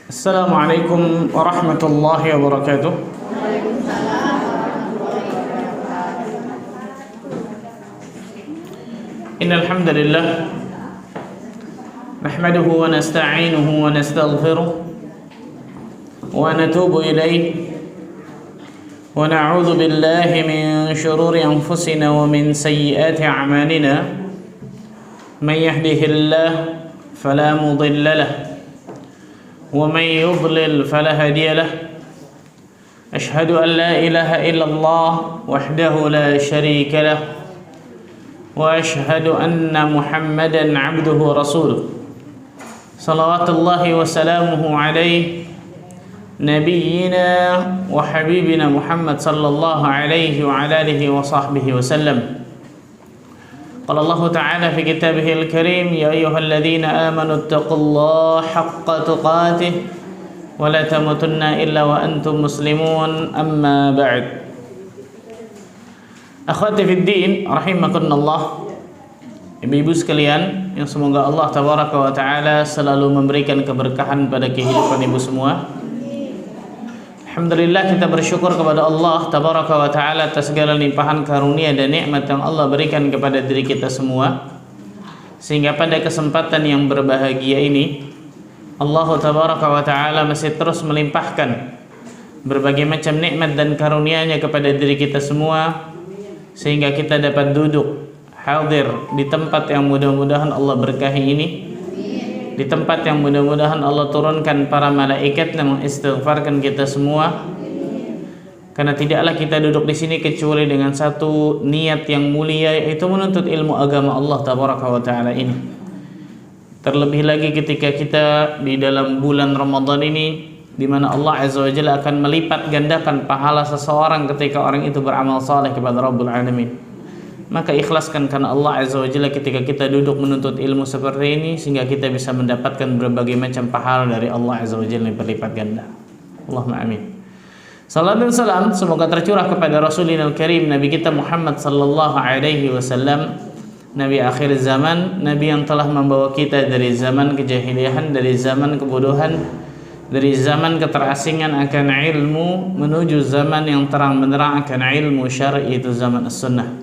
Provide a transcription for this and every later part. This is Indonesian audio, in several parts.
Assalamualaikum warahmatullahi wabarakatuh. Innal hamdalillah nahmaduhu wa nasta'inuhu wa nastaghfiruh wa natubu ilayhi wa na'udzu billahi min shururi anfusina wa min sayyiati a'malina. Man yahdihillahu fala mudilla lahu ومن يضلل فلا هادي له أشهد أن لا إله إلا الله وحده لا شريك له وأشهد أن محمدا عبده ورسوله صلوات الله وسلامه عليه نبينا وحبيبنا محمد صلى الله عليه وعلى آله وصحبه وسلم. قال الله تعالى في كتابه الكريم يا أيها الذين آمنوا اتقوا الله حق تقاته ولا تموتن إلا وأنتم مسلمون أما بعد. Akhwati fid din rahimakumullah, ibu-ibu sekalian yang semoga Allah tabaraka wa taala selalu memberikan keberkahan pada kehidupan ibu semua. Alhamdulillah, kita bersyukur kepada Allah tabaraka wa ta'ala atas segala limpahan karunia dan nikmat yang Allah berikan kepada diri kita semua, sehingga pada kesempatan yang berbahagia ini Allah tabaraka wa ta'ala masih terus melimpahkan berbagai macam nikmat dan karunia-Nya kepada diri kita semua, sehingga kita dapat duduk hadir di tempat yang mudah-mudahan Allah berkahi ini, di tempat yang mudah-mudahan Allah turunkan para malaikat yang mengistighfarkan kita semua. Karena tidaklah kita duduk di sini kecuali dengan satu niat yang mulia, yaitu menuntut ilmu agama Allah tabaraka wa taala ini. Terlebih lagi ketika kita di dalam bulan Ramadan ini, di mana Allah azza wa jalla akan melipat gandakan pahala seseorang ketika orang itu beramal saleh kepada Rabbul Alamin. Maka ikhlaskan karena Allah azza wa jalla ketika kita duduk menuntut ilmu seperti ini, sehingga kita bisa mendapatkan berbagai macam pahala dari Allah azza wa jalla yang berlipat ganda. Allahumma amin. Salam dan salam semoga tercurah kepada Rasulina al-Karim, Nabi kita Muhammad sallallahu alaihi wasallam, Nabi akhir zaman, Nabi yang telah membawa kita dari zaman kejahiliahan, dari zaman kebodohan, dari zaman keterasingan akan ilmu menuju zaman yang terang benderang akan ilmu syar'i, itu zaman as-sunnah.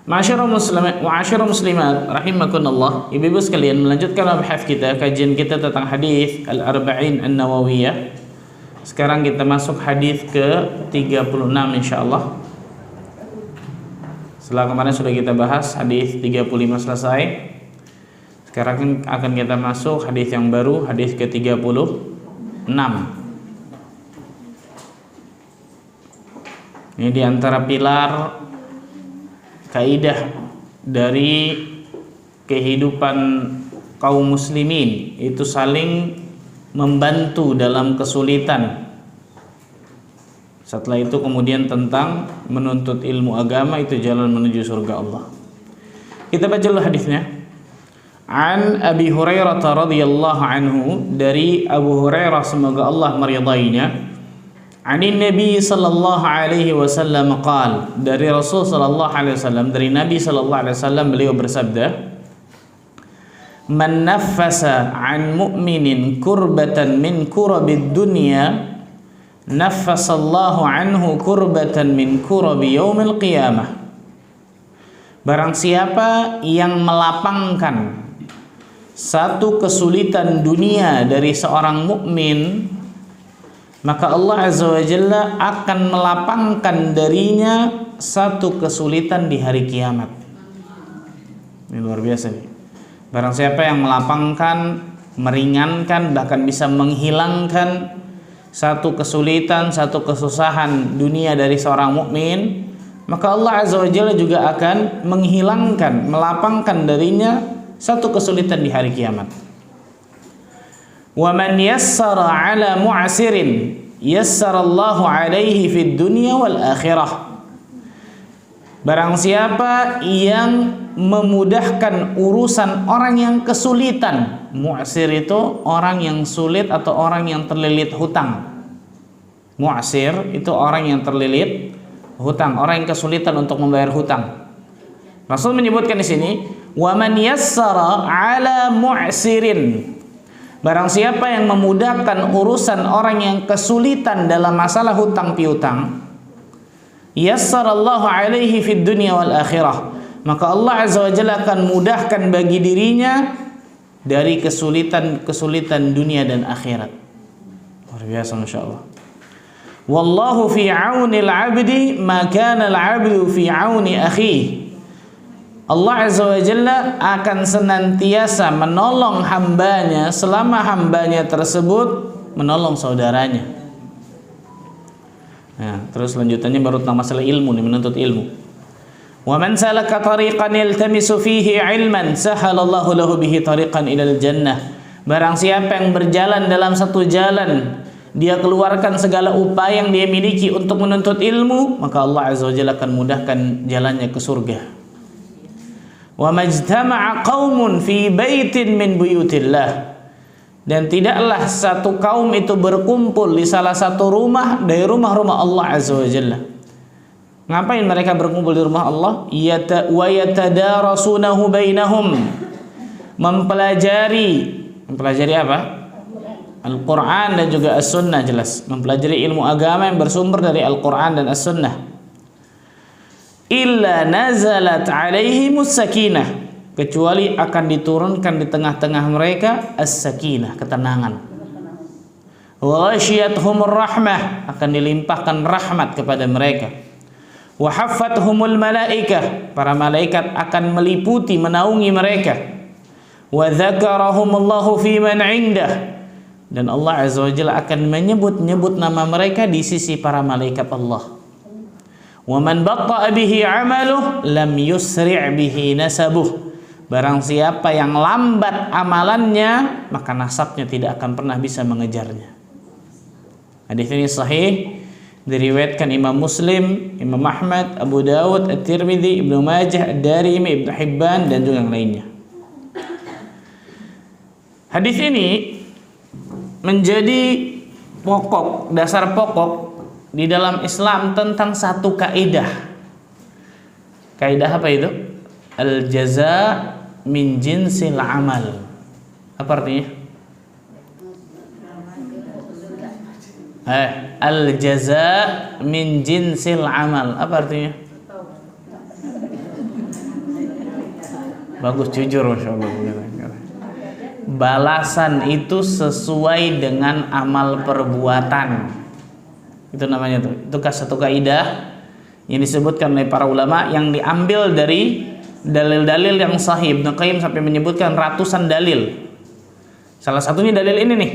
Ma'asyiral muslimin wa 'asyiral muslimat rahimakumullah, ibu-ibu sekalian, melanjutkan mabahas kita, kajian kita tentang hadis Al-Arba'in An-Nawawiyah. Sekarang kita masuk hadis ke-36 insyaallah. Setelah kemarin sudah kita bahas hadis 35 selesai. Sekarang akan kita masuk hadis yang baru, hadis ke-36. Ini di antara pilar kaidah dari kehidupan kaum muslimin, itu saling membantu dalam kesulitan. Setelah itu kemudian tentang menuntut ilmu agama, itu jalan menuju surga Allah. Kita baca dulu hadisnya. An Abi Hurairah radhiyallahu anhu, dari Abu Hurairah semoga Allah meridainya. Anin Nabi sallallahu alaihi wasallam qala, dari Rasul sallallahu alaihi wasallam, dari Nabi sallallahu alaihi wasallam, beliau bersabda, man naffasa an mu'minin kurbatan min kurabid dunya naffasallahu anhu kurbatan min kurabi yaumil qiyamah. Barang siapa yang melapangkan satu kesulitan dunia dari seorang mukmin, maka Allah azza wa jalla akan melapangkan darinya satu kesulitan di hari kiamat. Ini luar biasa nih. Barang siapa yang melapangkan, meringankan, bahkan bisa menghilangkan satu kesulitan, satu kesusahan dunia dari seorang mukmin, maka Allah azza wa jalla juga akan menghilangkan, melapangkan darinya satu kesulitan di hari kiamat. Wa man yassara ala mu'sirin yassarallahu alaihi fid dunya wal akhirah. Barang siapa yang memudahkan urusan orang yang kesulitan. Mu'sir itu orang yang sulit atau orang yang terlilit hutang. Mu'sir itu orang yang terlilit hutang, orang yang kesulitan untuk membayar hutang. Rasul menyebutkan di sini, wa man yassara ala mu'sirin, Barang siapa yang memudahkan urusan orang yang kesulitan dalam masalah hutang piutang, yassarallahu alaihi fid dunya wal akhirah, maka Allah azza wa jalla akan mudahkan bagi dirinya dari kesulitan dunia dan akhirat. Luar biasa, Masya Allah. Wallahu fi aunil abdi ma kana al-abdu fi auni akhihi. Allah azza wa jalla akan senantiasa menolong hambanya selama hambanya tersebut menolong saudaranya. Nah, terus lanjutannya baru tentang masalah ilmu nih, menuntut ilmu. Wa man salaka tariqan yaltamisu fihi ilman sahalallahu lahu bihi tariqan ilal jannah. Barang siapa yang berjalan dalam satu jalan, dia keluarkan segala upaya yang dia miliki untuk menuntut ilmu, maka Allah azza wa jalla akan mudahkan jalannya ke surga. Wa majtama'a qaumun fi baitin min buyutillah. Dan tidaklah satu kaum itu berkumpul di salah satu rumah dari rumah-rumah Allah azza wa jalla. Ngapain mereka berkumpul di rumah Allah? Wa yatadarasunahu bainahum. Mempelajari apa? Al-Quran dan juga As-Sunnah, jelas. Mempelajari ilmu agama yang bersumber dari Al-Quran dan As-Sunnah. Illa nazalat alaihimus sakinah, kecuali akan diturunkan di tengah-tengah mereka as-sakinah, ketenangan. Wa ghasyiyatuhumur rahmah, akan dilimpahkan rahmat kepada mereka. Wa haffathumul malaikah, para malaikat akan meliputi menaungi mereka. Wa dzakarahumullahu fi man 'indah, dan Allah azza wa jalla akan menyebut nama mereka di sisi para malaikat Allah. Wa man batta'a bihi 'amaluhu lam yusri' bihi nasabuh. Barang siapa yang lambat amalannya, maka nasabnya tidak akan pernah bisa mengejarnya. Hadis ini sahih, diriwayatkan Imam Muslim, Imam Ahmad, Abu Dawud, At-Tirmidzi, Ibnu Majah, Ad-Darimi, Ibnu Hibban dan juga yang lainnya. Hadis ini menjadi dasar pokok di dalam Islam tentang satu kaidah. Kaidah apa itu? Al-jaza min jinsil amal. Apa artinya? Al-jaza min jinsil amal. Apa artinya? Bagus, jujur, Masya Allah. Balasan itu sesuai dengan amal perbuatan. Itu namanya tuh. Itu satu kaidah yang disebutkan oleh para ulama, yang diambil dari dalil-dalil yang sahih. Ibnu Qayyim sampai menyebutkan ratusan dalil. Salah satunya dalil ini nih.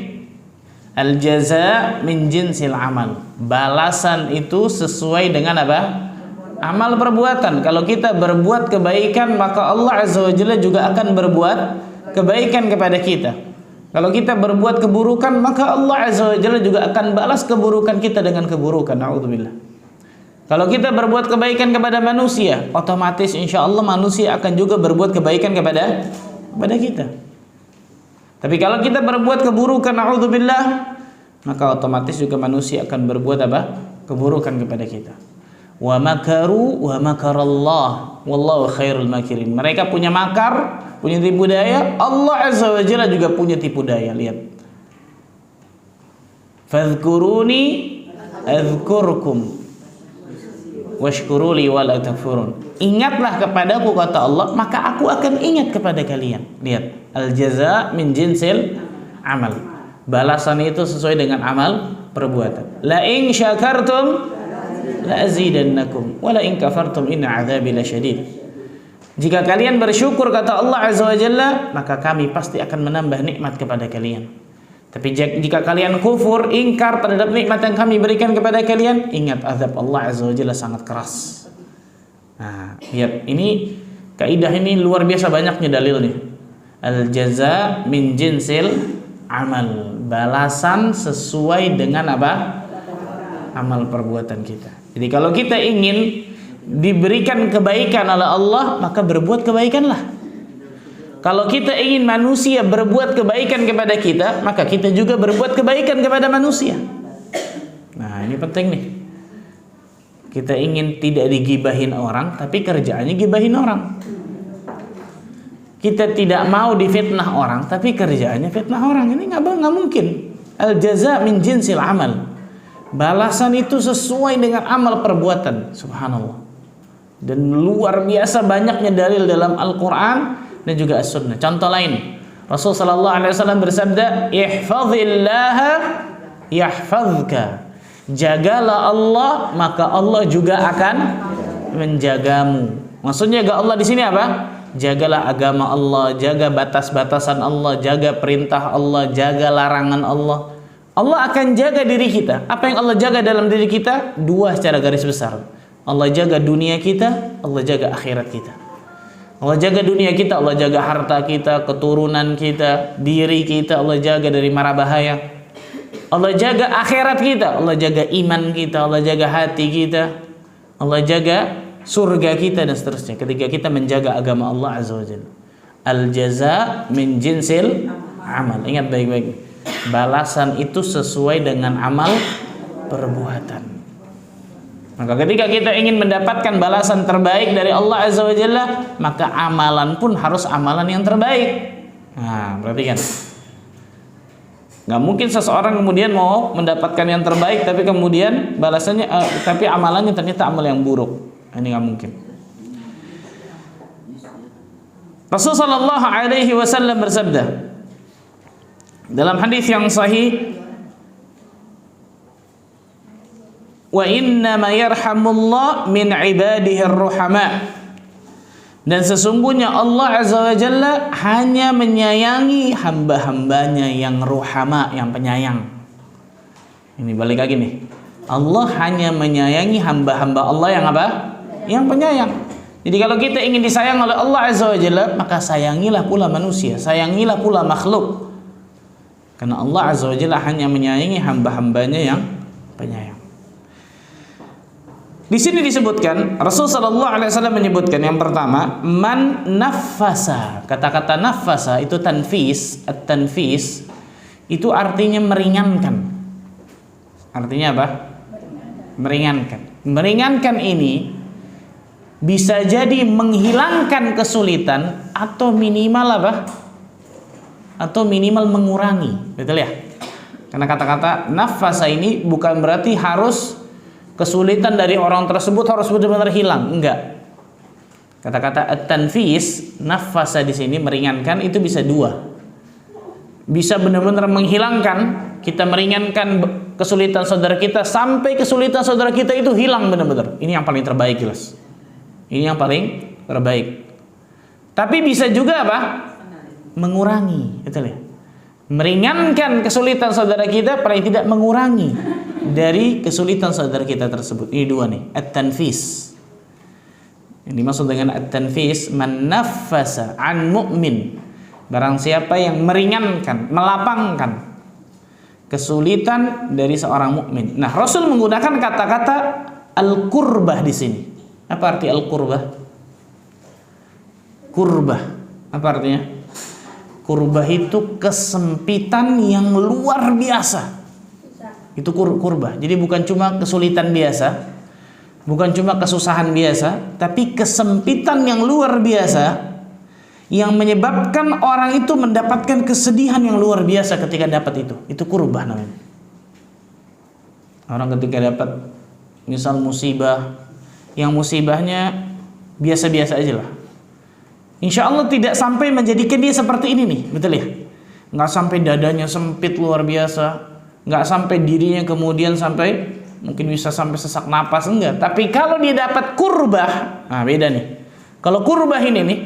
Al-jaza min jinsil amal. Balasan itu sesuai dengan apa? Amal perbuatan. Kalau kita berbuat kebaikan, maka Allah azza wa jalla juga akan berbuat kebaikan kepada kita. Kalau kita berbuat keburukan, maka Allah azza wa jalla juga akan balas keburukan kita dengan keburukan. Na'udzubillah. Kalau kita berbuat kebaikan kepada manusia, otomatis insya Allah manusia akan juga berbuat kebaikan kepada kita. Tapi kalau kita berbuat keburukan, na'udzubillah, maka otomatis juga manusia akan berbuat apa? Keburukan kepada kita. Wa makaru wa makarallah wallahu khairul makirin. Mereka punya makar, punya tipu daya, Allah azza wa jalla juga punya tipu daya. Lihat. Fadhkuruni adzkurkum washkuruli wala takfurun. Ingatlah kepadaku, kata Allah, maka aku akan ingat kepada kalian. Lihat, al-jaza min jinsil amal. Balasan itu sesuai dengan amal perbuatan. La in syakartum la azidannakum wa la in kafartum inna adzabi lasyadid. Jika kalian bersyukur, kata Allah azza wa jalla, maka kami pasti akan menambah nikmat kepada kalian. Tapi jika kalian kufur, ingkar terhadap nikmat yang kami berikan kepada kalian, ingat azab Allah azza wa jalla sangat keras. Nah, lihat, ini kaidah ini luar biasa banyaknya dalilnya. Al jaza min jinsil amal. Balasan sesuai dengan apa? Amal perbuatan kita. Jadi kalau kita ingin diberikan kebaikan oleh Allah, maka berbuat kebaikanlah. Kalau kita ingin manusia berbuat kebaikan kepada kita, maka kita juga berbuat kebaikan kepada manusia. Nah, ini penting nih. Kita ingin tidak digibahin orang, tapi kerjaannya gibahin orang. kita tidak mau difitnah orang, tapi kerjaannya fitnah orang. Ini nggak mungkin. Al jaza min jinsil amal. Balasan itu sesuai dengan amal perbuatan. Subhanallah. Dan luar biasa banyaknya dalil dalam Al-Quran dan juga As-Sunnah. Contoh lain, Rasul sallallahu alaihi wasallam bersabda, "Ihfazillaha yahfazka." Jagalah Allah, maka Allah juga akan menjagamu. Maksudnya jaga Allah di sini apa? Jagalah agama Allah, jaga batas-batasan Allah, jaga perintah Allah, jaga larangan Allah. Allah akan jaga diri kita. Apa yang Allah jaga dalam diri kita? Dua secara garis besar. Allah jaga dunia kita, Allah jaga akhirat kita. Allah jaga dunia kita, Allah jaga harta kita, keturunan kita, diri kita, Allah jaga dari mara bahaya. Allah jaga akhirat kita, Allah jaga iman kita, Allah jaga hati kita, Allah jaga surga kita dan seterusnya ketika kita menjaga agama Allah Azza wa Jalla. Al jaza min jinsil amal. Ingat baik-baik. Balasan itu sesuai dengan amal perbuatan. Maka ketika kita ingin mendapatkan balasan terbaik dari Allah Azza wa Jalla, maka amalan pun harus amalan yang terbaik. Nah, perhatikan. Nggak mungkin seseorang kemudian mau mendapatkan yang terbaik tapi kemudian balasannya tapi amalannya ternyata amal yang buruk. Ini nggak mungkin. Rasul sallallahu alaihi wasallam bersabda dalam hadis yang sahih, "Wa inna ma yarhamullah min ibadihi ar-ruhama." Dan sesungguhnya Allah Azza wa Jalla hanya menyayangi hamba-hambanya yang ruhama, yang penyayang. Ini balik lagi nih. Allah hanya menyayangi hamba-hamba Allah yang apa? Yang penyayang. Jadi kalau kita ingin disayang oleh Allah Azza wa Jalla, maka sayangilah pula manusia, sayangilah pula makhluk. Karena Allah Azza wa Jalla hanya menyayangi hamba-hambanya yang penyayang. Di sini disebutkan, Rasul sallallahu alaihi wasallam menyebutkan yang pertama, man nafasa. Kata-kata nafasa itu tanfis, at-tanfis itu artinya meringankan. Artinya apa? Meringankan. Meringankan ini bisa jadi menghilangkan kesulitan atau minimal apa? Atau minimal mengurangi. Betul ya? Karena kata-kata nafasa ini bukan berarti harus kesulitan dari orang tersebut harus benar-benar hilang. Enggak. Kata-kata at-tanfis, nafasa di sini meringankan itu bisa dua. Bisa benar-benar menghilangkan, kita meringankan kesulitan saudara kita sampai kesulitan saudara kita itu hilang benar-benar. Ini yang paling terbaik jelas. Ini yang paling terbaik. Tapi bisa juga apa? Mengurangi, betul ya? Meringankan kesulitan saudara kita, paling tidak mengurangi dari kesulitan saudara kita tersebut. Ini dua nih, at-tanfis. Yang dimaksud dengan at-tanfis, man naffasa an mu'min. Barang siapa yang meringankan, melapangkan kesulitan dari seorang mukmin. Nah, Rasul menggunakan kata-kata al-qurbah di sini. Apa arti al-qurbah? Kurbah. Apa artinya? Kurbah itu kesempitan yang luar biasa. Itu kurbah. Jadi bukan cuma kesulitan biasa, bukan cuma kesusahan biasa, tapi kesempitan yang luar biasa yang menyebabkan orang itu mendapatkan kesedihan yang luar biasa ketika dapat itu. Itu kurbah namanya. Orang ketika dapat misal musibah, yang musibahnya biasa-biasa aja lah, insya Allah tidak sampai menjadikan dia seperti ini nih, betul ya? Nggak sampai dadanya sempit luar biasa, nggak sampai dirinya kemudian sampai mungkin bisa sampai sesak napas, enggak. Tapi kalau dia dapat kurbah, nah beda nih. Kalau kurbah ini nih,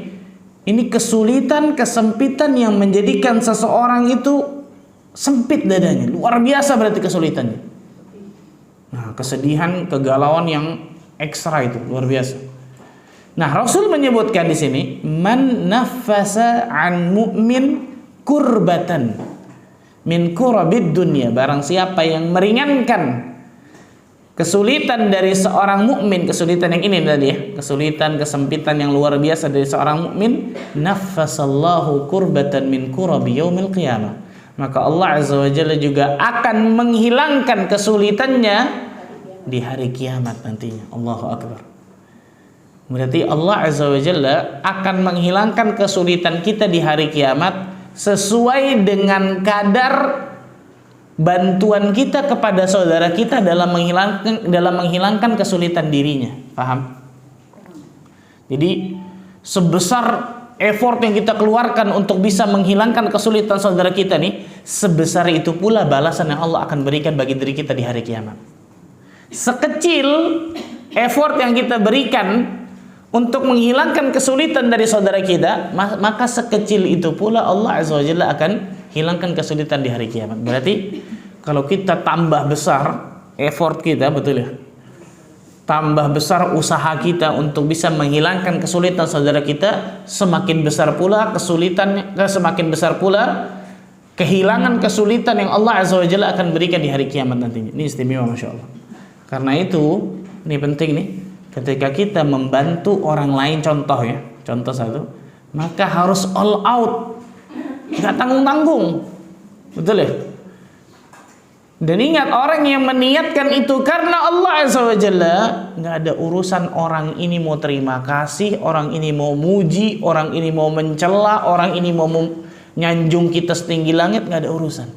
ini kesulitan, kesempitan yang menjadikan seseorang itu sempit dadanya, luar biasa berarti kesulitannya. Nah, kesedihan, kegalauan yang ekstra itu luar biasa. Nah, Rasul menyebutkan di sini, man nafasa an mu'min kurbatan min kurabid dunya. Barang siapa yang meringankan kesulitan dari seorang mukmin, kesulitan yang ini tadi ya, kesulitan, kesempitan yang luar biasa dari seorang mukmin, nafasallahu kurbatan min kurabi yaumil qiyamah. Maka Allah Azza wa Jalla juga akan menghilangkan kesulitannya di hari kiamat nantinya. Allahu Akbar. Berarti Allah Azza wa Jalla akan menghilangkan kesulitan kita di hari kiamat sesuai dengan kadar bantuan kita kepada saudara kita dalam menghilangkan kesulitan dirinya. Paham? Jadi sebesar effort yang kita keluarkan untuk bisa menghilangkan kesulitan saudara kita nih, sebesar itu pula balasan yang Allah akan berikan bagi diri kita di hari kiamat. Sekecil effort yang kita berikan untuk menghilangkan kesulitan dari saudara kita, maka sekecil itu pula Allah Azza wa Jalla akan hilangkan kesulitan di hari kiamat. Berarti kalau kita tambah besar effort kita, betul ya, tambah besar usaha kita untuk bisa menghilangkan kesulitan saudara kita, semakin besar pula kesulitan, semakin besar pula kehilangan kesulitan yang Allah Azza wa Jalla akan berikan di hari kiamat nantinya. Ini istimewa, Masya Allah. Karena itu, ini penting nih, ketika kita membantu orang lain, contoh ya, contoh satu, maka harus all out, nggak tanggung-tanggung, betul ya? Dan ingat, orang yang meniatkan itu karena Allah Azza wa Jalla, nggak ada urusan orang ini mau terima kasih, orang ini mau muji, orang ini mau mencela, orang ini mau nyanjung kita setinggi langit, nggak ada urusan.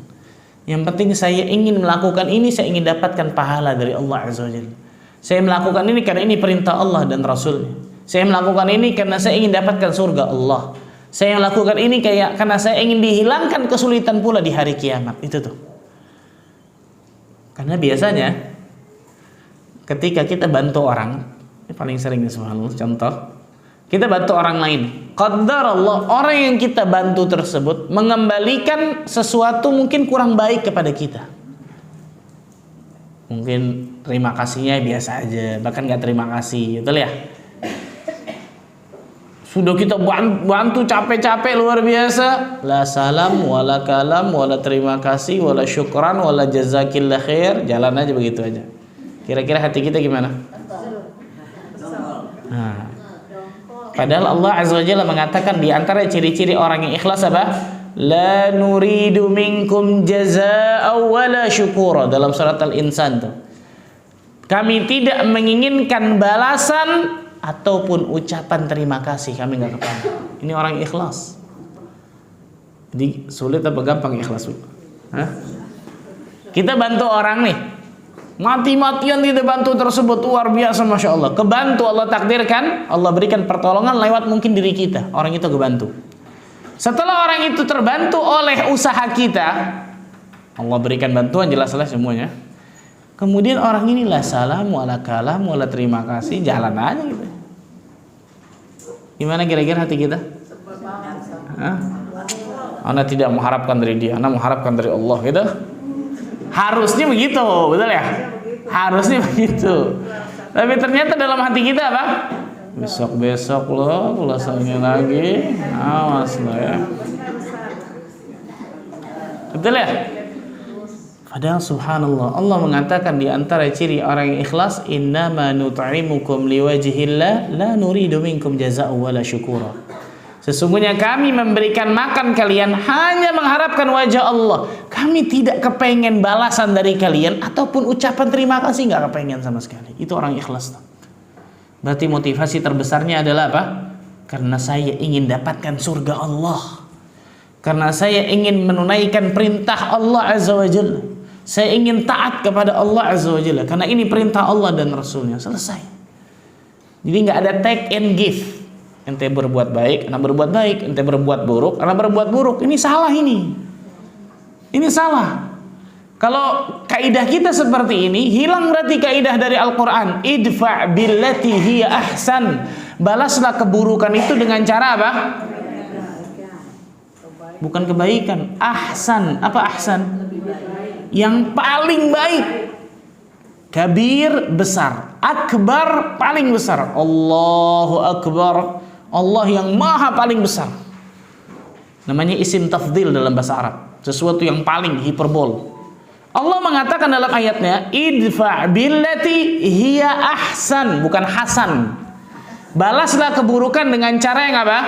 Yang penting saya ingin melakukan ini, saya ingin dapatkan pahala dari Allah Azza wa Jalla. Saya melakukan ini karena ini perintah Allah dan Rasulnya. Saya melakukan ini karena saya ingin dapatkan surga Allah. Saya melakukan ini karena saya ingin dihilangkan kesulitan pula di hari kiamat. Itu tuh. Karena biasanya ketika kita bantu orang, ini paling sering subhanallah, contoh, kita bantu orang lain. Qaddar Allah, orang yang kita bantu tersebut mengembalikan sesuatu mungkin kurang baik kepada kita. Mungkin terima kasihnya biasa aja, bahkan nggak terima kasih, betul ya? Sudah kita bantu capek-capek luar biasa, la salam, wala kalam, wala terima kasih, wala syukran, wala jazakillah khair, jalan aja begitu aja. Kira-kira hati kita gimana? Nah, padahal Allah Azza wa Jalla mengatakan di antara ciri-ciri orang yang ikhlas apa? La nuridu minkum jazaa'a wala syukura, dalam surat Al-Insan tuh. Kami tidak menginginkan balasan ataupun ucapan terima kasih, kami nggak kepengen. Ini orang ikhlas. Jadi sulit apa gampang ikhlas? Hah? Kita bantu orang nih, mati-matian kita bantu tersebut, luar biasa, Masya Allah. Kebantu, Allah takdirkan, Allah berikan pertolongan lewat mungkin diri kita, orang itu kebantu. Setelah orang itu terbantu oleh usaha kita, Allah berikan bantuan, jelas-jelas semuanya. Kemudian orang ini la salam, wala kalam, wala terima kasih, jalan aja gitu. Gimana kira-kira hati kita? Anda tidak mengharapkan dari dia, Anda mengharapkan dari Allah, gitu. Harusnya begitu, betul ya? Harusnya begitu. Tapi ternyata dalam hati kita apa? Besok-besok loh, ulasannya lagi, awas loh ya. Betul ya? Padahal subhanallah, Allah mengatakan di antara ciri orang yang ikhlas, innama nut'imukum liwajhillah la nuridu minkum jazaa'an wala syukura. Sesungguhnya kami memberikan makan kalian hanya mengharapkan wajah Allah. Kami tidak kepengen balasan dari kalian ataupun ucapan terima kasih, nggak kepengen sama sekali. Itu orang ikhlas. Berarti motivasi terbesarnya adalah apa? Karena saya ingin dapatkan surga Allah. Karena saya ingin menunaikan perintah Allah Azza wa Jalla. Saya ingin taat kepada Allah Azza wa Jalla, karena ini perintah Allah dan Rasulnya. Selesai. Jadi nggak ada take and give. Ente berbuat baik, anak berbuat baik. Ente berbuat buruk, anak berbuat buruk. Ini salah ini. Ini salah. Kalau kaidah kita seperti ini, hilang berarti kaidah dari Al-Quran. Idfa' billati hiya ahsan. Balaslah keburukan itu dengan cara apa? Bukan kebaikan. Ahsan. Apa ahsan? Yang paling baik. Kabir, besar. Akbar, paling besar. Allahu Akbar. Allah yang maha paling besar. Namanya isim tafdhil dalam bahasa Arab. Sesuatu yang paling, hiperbol. Allah mengatakan dalam ayatnya, idfa' billati hiya ahsan, bukan hasan. Balaslah keburukan dengan cara yang apa?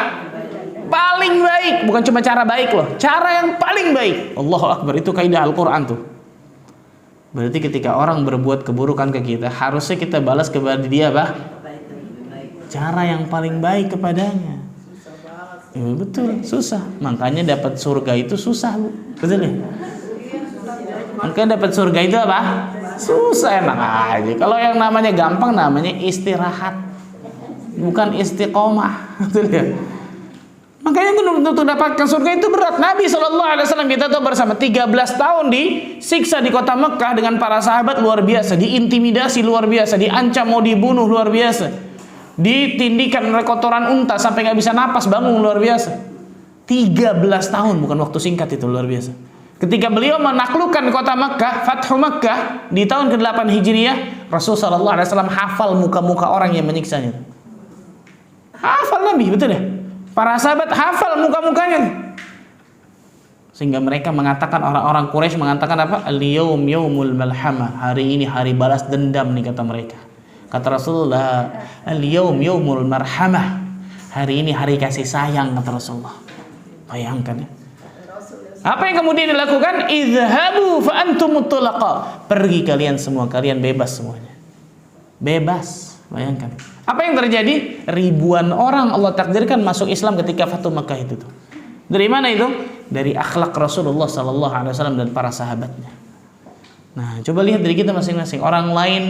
Paling baik. Bukan cuma cara baik loh, cara yang paling baik. Allahu Akbar, itu kaidah Al-Quran tuh. Berarti ketika orang berbuat keburukan ke kita, harusnya kita balas kepada dia apa? cara yang paling baik kepadanya. Ya, betul, susah. Makanya dapat surga itu susah, Bu. Betul ya? Makanya dapat surga itu apa? Susah, enak aja. Kalau yang namanya gampang namanya istirahat, bukan istiqomah. Betul ya? Makanya untuk dapatkan surga itu berat. Nabi SAW kita tahu bersama 13 tahun disiksa di kota Mekah dengan para sahabat luar biasa, diintimidasi luar biasa, diancam mau dibunuh luar biasa, ditindikan oleh kotoran unta sampai nggak bisa napas bangun luar biasa. 13 tahun, bukan waktu singkat itu, luar biasa. Ketika beliau menaklukkan kota Mekah, Fathu Mekah di tahun ke-8 Hijriah, Rasulullah SAW hafal muka-muka orang yang menyiksanya. Hafal Nabi, betul ya? Para sahabat hafal muka-mukanya. Sehingga mereka mengatakan, orang-orang Quraisy mengatakan apa? Al-yawm yawmul malhamah. Hari ini hari balas dendam nih kata mereka. Kata Rasulullah, al-yawm yawmul marhamah. Hari ini hari kasih sayang kata Rasulullah. Bayangkan ya. Apa yang kemudian dilakukan? Idhabu fa antumut tulaqa. Pergi kalian semua, kalian bebas semuanya. Bebas. Bayangkan. Apa yang terjadi? Ribuan orang Allah takdirkan masuk Islam ketika Fathu Makkah itu tuh. Dari mana itu? Dari akhlak Rasulullah SAW dan para sahabatnya. Nah, coba lihat dari kita masing-masing. Orang lain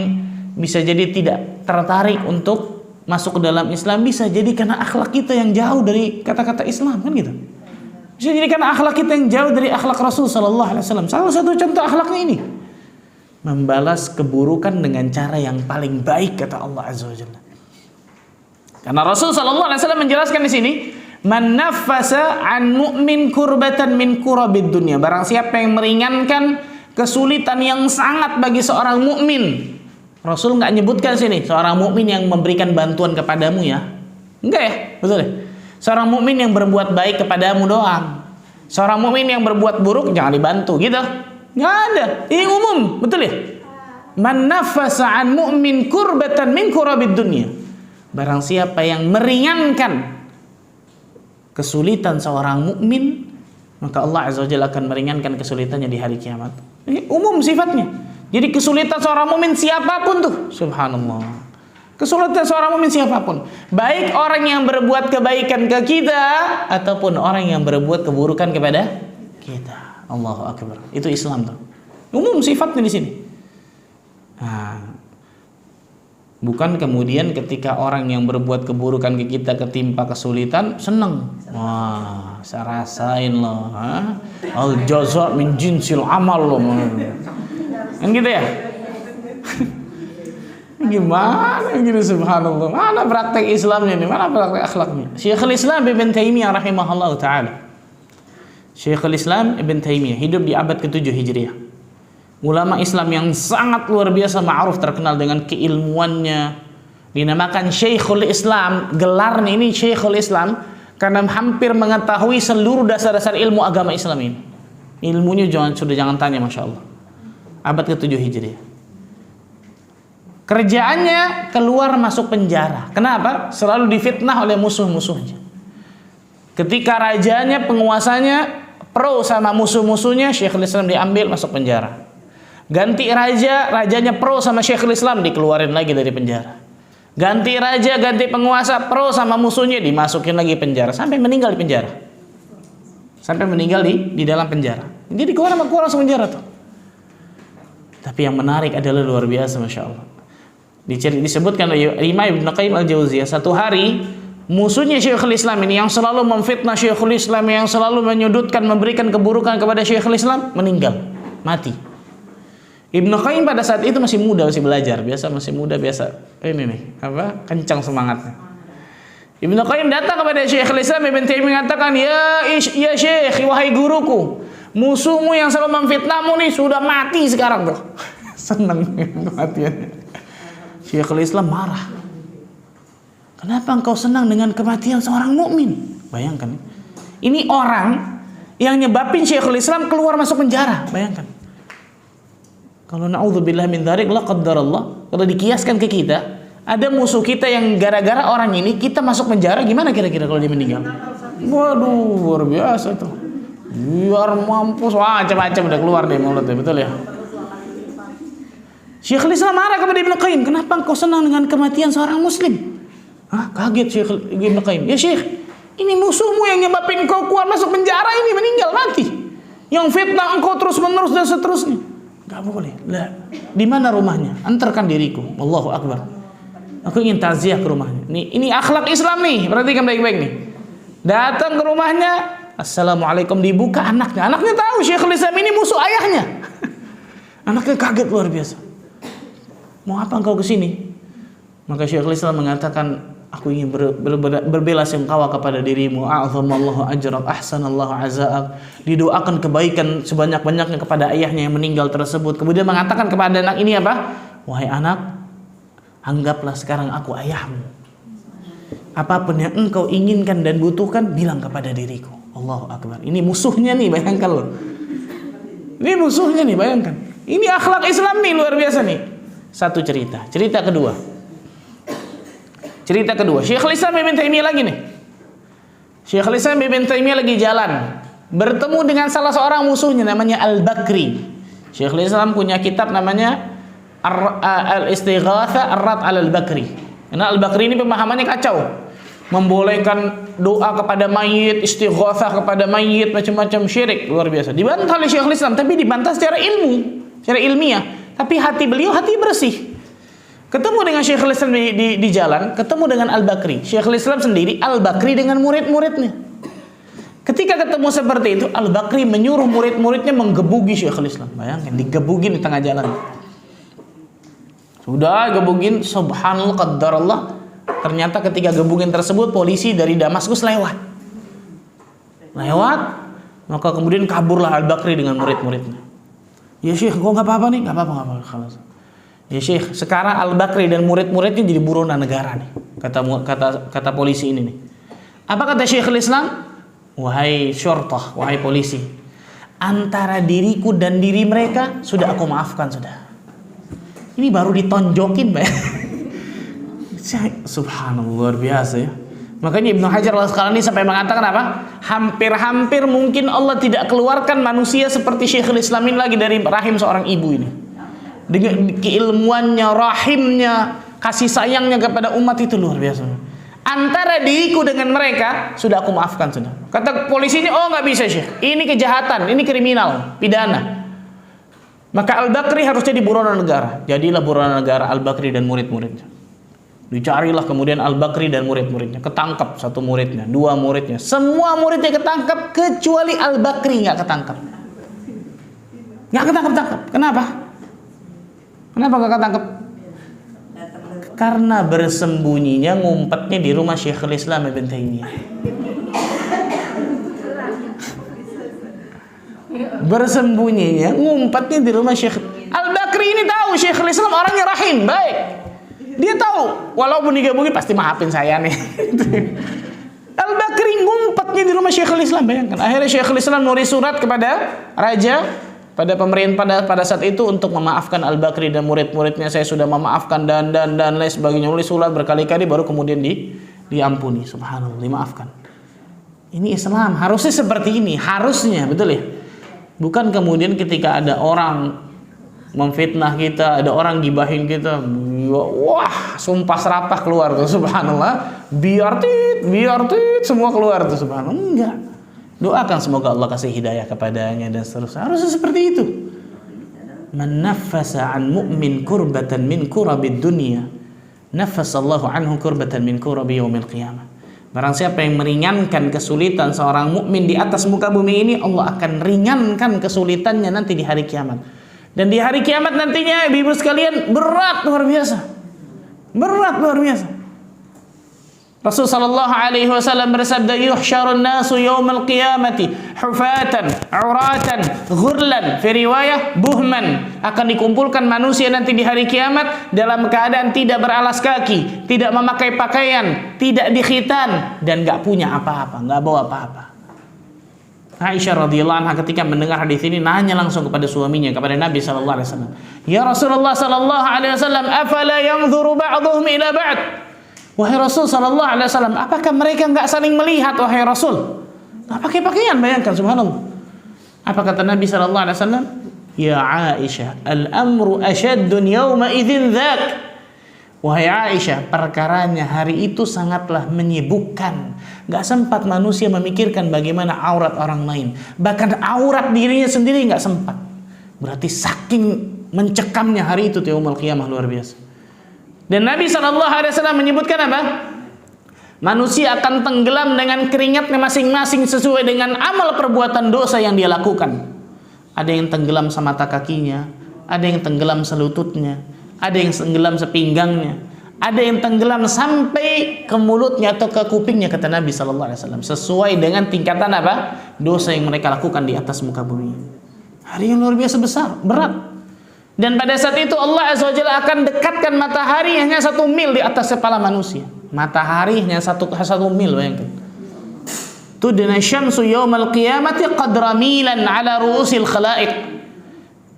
bisa jadi tidak tertarik untuk masuk ke dalam Islam, bisa jadi karena akhlak kita yang jauh dari kata-kata Islam, kan gitu. Bisa jadi karena akhlak kita yang jauh dari akhlak Rasul SAW. Salah satu contoh akhlaknya ini, membalas keburukan dengan cara yang paling baik kata Allah Azza wa Jalla. Karena Rasul sallallahu alaihi wasallam menjelaskan di sini, man naffasa an mu'min kurbatan min kurabid dunya. Barang siapa yang meringankan kesulitan yang sangat bagi seorang mukmin. Rasul enggak nyebutkan sini seorang mukmin yang memberikan bantuan kepadamu ya. Enggak ya? Betul ya? Seorang mukmin yang berbuat baik kepadamu doang. Seorang mukmin yang berbuat buruk jangan dibantu gitu. Enggak ada. Ini umum, betul ya? Man naffasa an mu'min kurbatan min kurabid dunya. Barang siapa yang meringankan kesulitan seorang mukmin, maka Allah Azza wa Jalla akan meringankan kesulitannya di hari kiamat. Ini umum sifatnya. Jadi kesulitan seorang mukmin siapapun tuh, subhanallah. Kesulitan seorang mukmin siapapun, baik orang yang berbuat kebaikan ke kita ataupun orang yang berbuat keburukan kepada kita. Allahu akbar. Itu Islam tuh. Umum sifatnya di sini. Nah, bukan kemudian ketika orang yang berbuat keburukan ke kita ketimpa kesulitan seneng. Wah, saya rasain loh. Al jaza min jinsil amal loh. Kan gitu ya? Gimana gitu subhanallah. Mana praktek Islamnya nih? Mana praktek akhlaknya? Syekhul Islam Ibn Taimiyah rahimahullah ta'ala. Syekhul Islam Ibn Taimiyah hidup di abad ke-7 Hijriah. Ulama Islam yang sangat luar biasa ma'ruf, terkenal dengan keilmuannya, dinamakan Syekhul Islam. Gelarnya ini Syekhul Islam karena hampir mengetahui seluruh dasar-dasar ilmu agama Islam ini. Ilmunya sudah jangan tanya, Masya Allah. Abad ke-7 Hijriah. Kerjaannya keluar masuk penjara. Kenapa? Selalu difitnah oleh musuh-musuhnya. Ketika rajanya, penguasanya pro sama musuh-musuhnya, Syekhul Islam diambil masuk penjara. Ganti raja, rajanya pro sama Syekhul Islam, dikeluarin lagi dari penjara. Ganti raja, ganti penguasa, pro sama musuhnya, dimasukin lagi penjara sampai meninggal di penjara. Sampai meninggal di dalam penjara. Jadi keluar masuk penjara tuh. Tapi yang menarik adalah luar biasa, Masya Allah. Disebutkan oleh Imam Ibn Qayyim al-Jauziyah, satu hari musuhnya Syekhul Islam ini yang selalu memfitnah Syekhul Islam, yang selalu menyudutkan, memberikan keburukan kepada Syekhul Islam, meninggal, mati. Ibnu Qayyim pada saat itu masih muda, masih belajar, masih muda, ini nih, kencang semangatnya. Ibnu Qayyim datang kepada Syekhul Islam Ibn Taimiyah mengatakan, ya Syekh, wahai guruku, musuhmu yang selalu memfitnahmu nih sudah mati sekarang tuh. Senang kematiannya. Syekhul Islam marah. Kenapa engkau senang dengan kematian seorang mukmin? Bayangkan. Ini orang yang nyebabin Syekhul Islam keluar masuk penjara. Bayangkan. Kalau na'udzubillah min dzalik, la qaddarallah, kalau dikiaskan ke kita, ada musuh kita yang gara-gara orang ini kita masuk penjara, gimana kira-kira kalau dia meninggal? Waduh, luar biasa tuh. Biar mampus, macam-macam udah keluar deh mulutnya, betul ya? Syekhul Islam marah kepada Ibnu Qayyim, kenapa engkau senang dengan kematian seorang muslim? Hah? Kaget Syekh Ibnu Qayyim. Ya Syekh, ini musuhmu yang nyebabin kau keluar masuk penjara ini, meninggal mati. Yang fitnah engkau terus menerus dan seterusnya. Gak boleh. Lah, di mana rumahnya? Antarkan diriku. Allahu Akbar. Aku ingin taziah ke rumahnya. Ini akhlak Islam nih. Perhatikan baik-baik nih. Datang ke rumahnya, assalamualaikum, dibuka anaknya. Anaknya tahu Syekhul Islam ini musuh ayahnya. Anaknya kaget luar biasa. Mau apa engkau ke sini? Maka Syekhul Islam mengatakan, aku ingin berbelasungkawa kepada dirimu. A'zamallahu ajrak, ahsanallahu azzaak. Didoakan kebaikan sebanyak-banyaknya kepada ayahnya yang meninggal tersebut. Kemudian mengatakan kepada anak ini apa? Wahai anak, anggaplah sekarang aku ayahmu. Apapun yang engkau inginkan dan butuhkan, bilang kepada diriku. Allahu Akbar. Ini musuhnya nih, bayangkan loh. Ini musuhnya nih, bayangkan. Ini akhlak Islam nih, luar biasa nih. Satu cerita. Cerita kedua. Syekhul Islam Ibnu Taimiyah lagi nih. Syekhul Islam Ibnu Taimiyah lagi jalan, bertemu dengan salah seorang musuhnya namanya Al-Bakri. Syekhul Islam punya kitab namanya Al-Istighatsah Ar-Rad 'ala Al-Bakri. Karena Al-Bakri ini pemahamannya kacau. Membolehkan doa kepada mayit, istighatsah kepada mayit, macam-macam syirik, luar biasa. Dibantah oleh Syekhul Islam, tapi dibantah secara ilmiah. Tapi hati beliau hati bersih. Ketemu dengan Syekhul Islam di jalan, ketemu dengan Al-Bakri. Syekhul Islam sendiri, Al-Bakri dengan murid-muridnya. Ketika ketemu seperti itu, Al-Bakri menyuruh murid-muridnya menggebuki Syekhul Islam. Bayangkan, digebugin di tengah jalan. Sudah gebugin, subhanallah qaddarallah. Ternyata ketika gebugin tersebut, polisi dari Damaskus lewat. Maka kemudian kaburlah Al-Bakri dengan murid-muridnya. Ya Syekh, kok nggak apa-apa nih? Nggak apa-apa. Ya Syekh, sekarang Al-Bakri dan murid-muridnya jadi buronan negara nih. Kata polisi ini nih. Apa kata Syekhul Islam? Wahai syurtah, wahai polisi, antara diriku dan diri mereka sudah aku maafkan sudah. Ini baru ditonjokin, Pak. Subhanallah, luar biasa ya. Makanya Ibnu Hajar Al-Asqalani sampai mengatakan apa? Hampir-hampir mungkin Allah tidak keluarkan manusia seperti Syekhul Islam ini lagi dari rahim seorang ibu ini. Dengan keilmuannya, rahimnya, kasih sayangnya kepada umat itu luar biasa. Antara diriku dengan mereka sudah aku maafkan sudah. Kata polisi ini, oh nggak bisa Syekh, ini kejahatan, ini kriminal, pidana. Maka Al-Bakri harus jadi buronan negara. Jadilah buronan negara Al-Bakri dan murid-muridnya. Dicarilah kemudian Al-Bakri dan murid-muridnya. Ketangkap satu muridnya, dua muridnya, semua muridnya ketangkap kecuali Al-Bakri nggak ketangkap. Nggak ketangkap. Kenapa? Kenapa gak ketangkep? Karena bersembunyinya, ngumpetnya di rumah Syekhul Islam Ibnu Taimiyah. Bersembunyinya, ngumpetnya di rumah Syekh. Al-Bakri ini tahu Syekhul Islam orangnya rahim, baik. Dia tahu, walaupun digebukin pasti maafin saya nih. Al-Bakri ngumpetnya di rumah Syekhul Islam, bayangkan. Akhirnya Syekhul Islam nulis surat kepada raja, pada pemerintah pada saat itu untuk memaafkan Al-Bakri dan murid-muridnya. Saya sudah memaafkan dan lain sebagainya. Nulis surat berkali-kali baru kemudian diampuni. Subhanallah, dimaafkan. Ini Islam, harusnya seperti ini, harusnya, betul ya? Bukan kemudian ketika ada orang memfitnah kita, ada orang gibahin kita, wah, sumpah serapah keluar tuh, subhanallah. Biar tit, semua keluar tuh, subhanallah. Enggak. Doakan semoga Allah kasih hidayah kepadanya dan seterusnya. Harusnya seperti itu. Man naffasa an mu'min kurbatan min kurabid dunya, naffasallahu anhu kurbatan min kurabi yaumil qiyamah. Barang siapa yang meringankan kesulitan seorang mukmin di atas muka bumi ini, Allah akan ringankan kesulitannya nanti di hari kiamat. Dan di hari kiamat nantinya, ibu-ibu sekalian, berat luar biasa. Berat luar biasa. Rasul sallallahu alaihi wasallam bersabda, yuhsyarun nasu yaumal qiyamati hufatan, uratan, ghurlan, fi riwayah buhman. Akan dikumpulkan manusia nanti di hari kiamat dalam keadaan tidak beralas kaki, tidak memakai pakaian, tidak dikhitan, dan enggak punya apa-apa, enggak bawa apa-apa. Aisyah radhiyallahu anha ketika mendengar hadis ini nanya langsung kepada suaminya, kepada Nabi sallallahu alaihi wasallam, "Ya Rasulullah sallallahu alaihi wasallam, afala yanzuru ba'dhum ila ba'd?" Wahai Rasul sallallahu alaihi wasallam, apakah mereka enggak saling melihat wahai Rasul? Enggak pakai pakaian, bayangkan, subhanallah. Apa kata Nabi sallallahu alaihi wasallam? Ya Aisyah, al-amru ashaddun yawma idzin dzak. Wahai Aisyah, perkaranya hari itu sangatlah menyibukkan. Gak sempat manusia memikirkan bagaimana aurat orang lain. Bahkan aurat dirinya sendiri gak sempat. Berarti saking mencekamnya hari itu yaumul qiyamah, luar biasa. Dan Nabi SAW menyebutkan apa? Manusia akan tenggelam dengan keringatnya masing-masing sesuai dengan amal perbuatan dosa yang dia lakukan. Ada yang tenggelam semata kakinya, ada yang tenggelam selututnya, ada yang tenggelam sepinggangnya, ada yang tenggelam sampai ke mulutnya atau ke kupingnya, kata Nabi SAW. Sesuai dengan tingkatan apa? Dosa yang mereka lakukan di atas muka bumi. Hari yang luar biasa besar, berat. Dan pada saat itu Allah Azza wa Jalla akan dekatkan matahari hanya 1 mil di atas kepala manusia. Matahari hanya 1 mil, bayangkan. Tudna syamsu yaumal qiyamati qadra milan ala ru'usil khalaiq.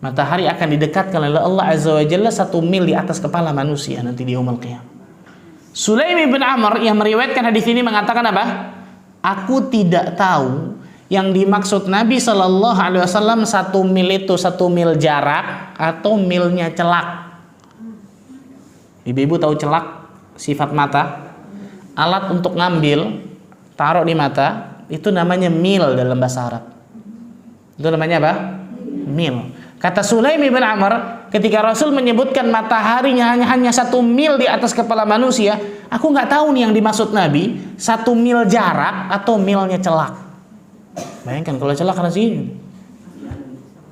Matahari akan didekatkan oleh Allah Azza wa Jalla 1 mil di atas kepala manusia nanti di yaumul qiyamah. Sulaim bin Amr yang meriwayatkan hadis ini mengatakan apa? Aku tidak tahu yang dimaksud Nabi Shallallahu Alaihi Wasallam 1 mil itu 1 mil jarak atau milnya celak. Ibu-ibu tahu celak, sifat mata, alat untuk ngambil, taruh di mata, itu namanya mil dalam bahasa Arab. Itu namanya apa? Mil. Kata Sulaim bin Amr, ketika Rasul menyebutkan mataharinya hanya 1 mil di atas kepala manusia, aku nggak tahu nih yang dimaksud Nabi 1 mil jarak atau milnya celak. Bayangkan kalau celak karena sini.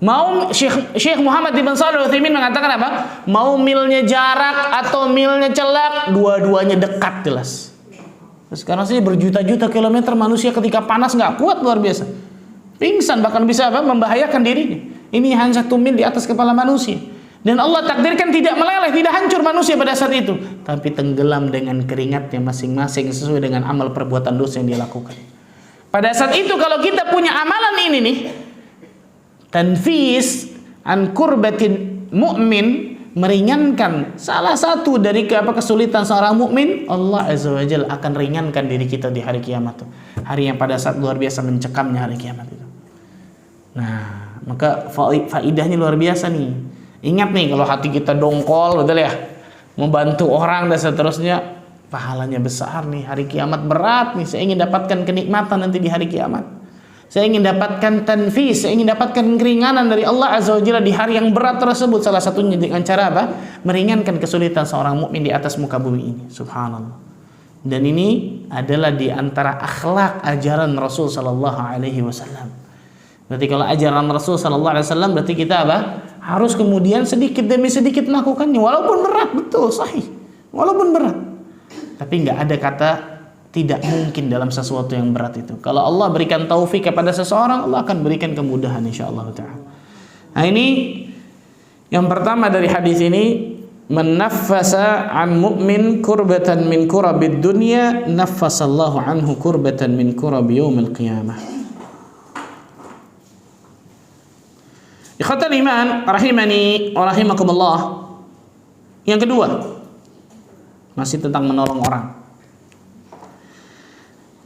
Mau Syekh Muhammad bin Shalih Al-Utsaimin mengatakan apa? Mau milnya jarak atau milnya celak, dua-duanya dekat jelas. Sekarang sih berjuta-juta kilometer manusia ketika panas nggak kuat, luar biasa. Pingsan, bahkan bisa apa? Membahayakan dirinya. Ini hanya 1 mil di atas kepala manusia. Dan Allah takdirkan tidak meleleh, tidak hancur manusia pada saat itu, tapi tenggelam dengan keringatnya masing-masing sesuai dengan amal perbuatan dosa yang dia lakukan. Pada saat itu kalau kita punya amalan ini nih, tanfis an kurbatin mu'min, meringankan salah satu dari kesulitan seorang mukmin, Allah Azza wa Jalla akan ringankan diri kita di hari kiamat. Hari yang pada saat luar biasa mencekamnya hari kiamat itu. Nah, maka faidahnya luar biasa nih. Ingat nih, kalau hati kita dongkol, betul ya, membantu orang dan seterusnya, pahalanya besar nih. Hari kiamat berat nih. Saya ingin dapatkan kenikmatan nanti di hari kiamat. Saya ingin dapatkan tanfis, saya ingin dapatkan keringanan dari Allah Azza wa Jalla di hari yang berat tersebut. Salah satunya dengan cara apa? Meringankan kesulitan seorang mukmin di atas muka bumi ini. Subhanallah. Dan ini adalah di antara akhlak ajaran Rasul sallallahu alaihi wasallam. Berarti kalau ajaran Rasul sallallahu alaihi wasallam, berarti kita apa? Harus kemudian sedikit demi sedikit melakukannya, walaupun berat, betul, sahih. Walaupun berat. Tapi nggak ada kata tidak mungkin dalam sesuatu yang berat itu. Kalau Allah berikan taufik kepada seseorang, Allah akan berikan kemudahan insyaallah ta'ala. Nah, ini yang pertama dari hadis ini, menaffasa an mu'min kurbatan min kurabid dunya, naffasallahu anhu kurbatan min kurabi yaumil qiyamah. Ikhwatal iman rahimani wa rahimakumullah. Yang kedua, masih tentang menolong orang.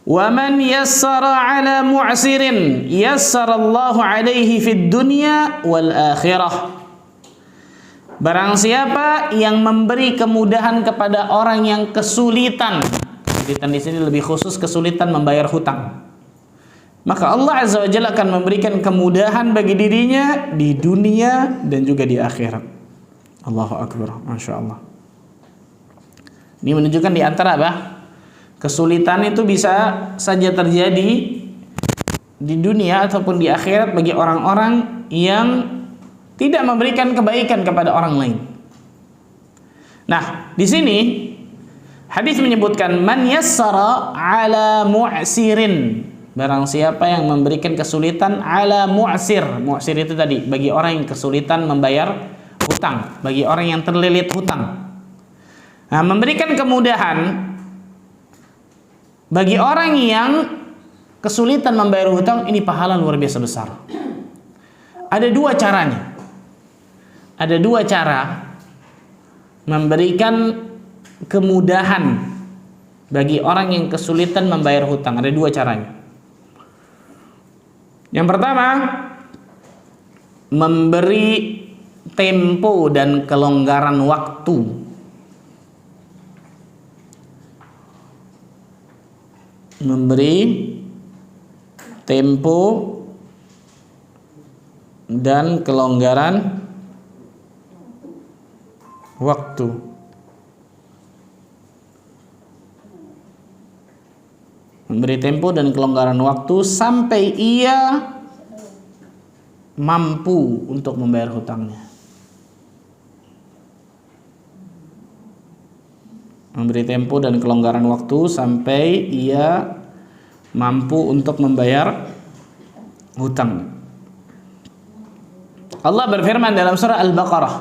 Wa man yassara ala mu'sirin yassarallahu alaihi fid dunya wal akhirah. Barang siapa yang memberi kemudahan kepada orang yang kesulitan, kesulitan di sini lebih khusus kesulitan membayar hutang, maka Allah Azza wa Jalla akan memberikan kemudahan bagi dirinya di dunia dan juga di akhirat. Allahu Akbar, Masya Allah. Ini menunjukkan di antara apa? Kesulitan itu bisa saja terjadi di dunia ataupun di akhirat bagi orang-orang yang tidak memberikan kebaikan kepada orang lain. Nah, di sini hadis menyebutkan man yassara ala mu'sirin. Barang siapa yang memberikan kesulitan ala mu'sir. Mu'sir itu tadi bagi orang yang kesulitan membayar hutang, bagi orang yang terlilit hutang. Nah, memberikan kemudahan bagi orang yang kesulitan membayar hutang, ini pahala luar biasa besar. Ada dua caranya. Ada dua cara memberikan kemudahan bagi orang yang kesulitan membayar hutang. Ada dua caranya. Yang pertama, memberi tempo dan kelonggaran waktu memberi tempo dan kelonggaran waktu. Memberi tempo dan kelonggaran waktu sampai ia mampu untuk membayar hutangnya. Memberi tempo dan kelonggaran waktu sampai ia mampu untuk membayar hutang. Allah berfirman dalam surah Al-Baqarah,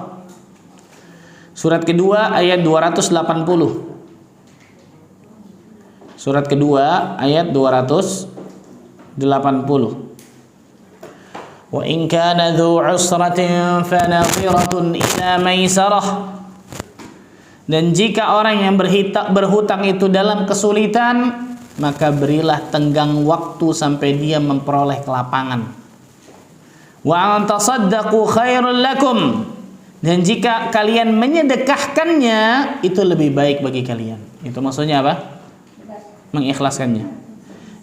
surat kedua ayat 280. Surat kedua ayat 280. Wa in kana dzu 'usratin fanadhiratun ila maisarah. Dan jika orang yang berhutang itu dalam kesulitan, maka berilah tenggang waktu sampai dia memperoleh kelapangan. Wa an tasaddaqu khairul lakum. Dan jika kalian menyedekahkannya, itu lebih baik bagi kalian. Itu maksudnya apa? Mengikhlaskannya.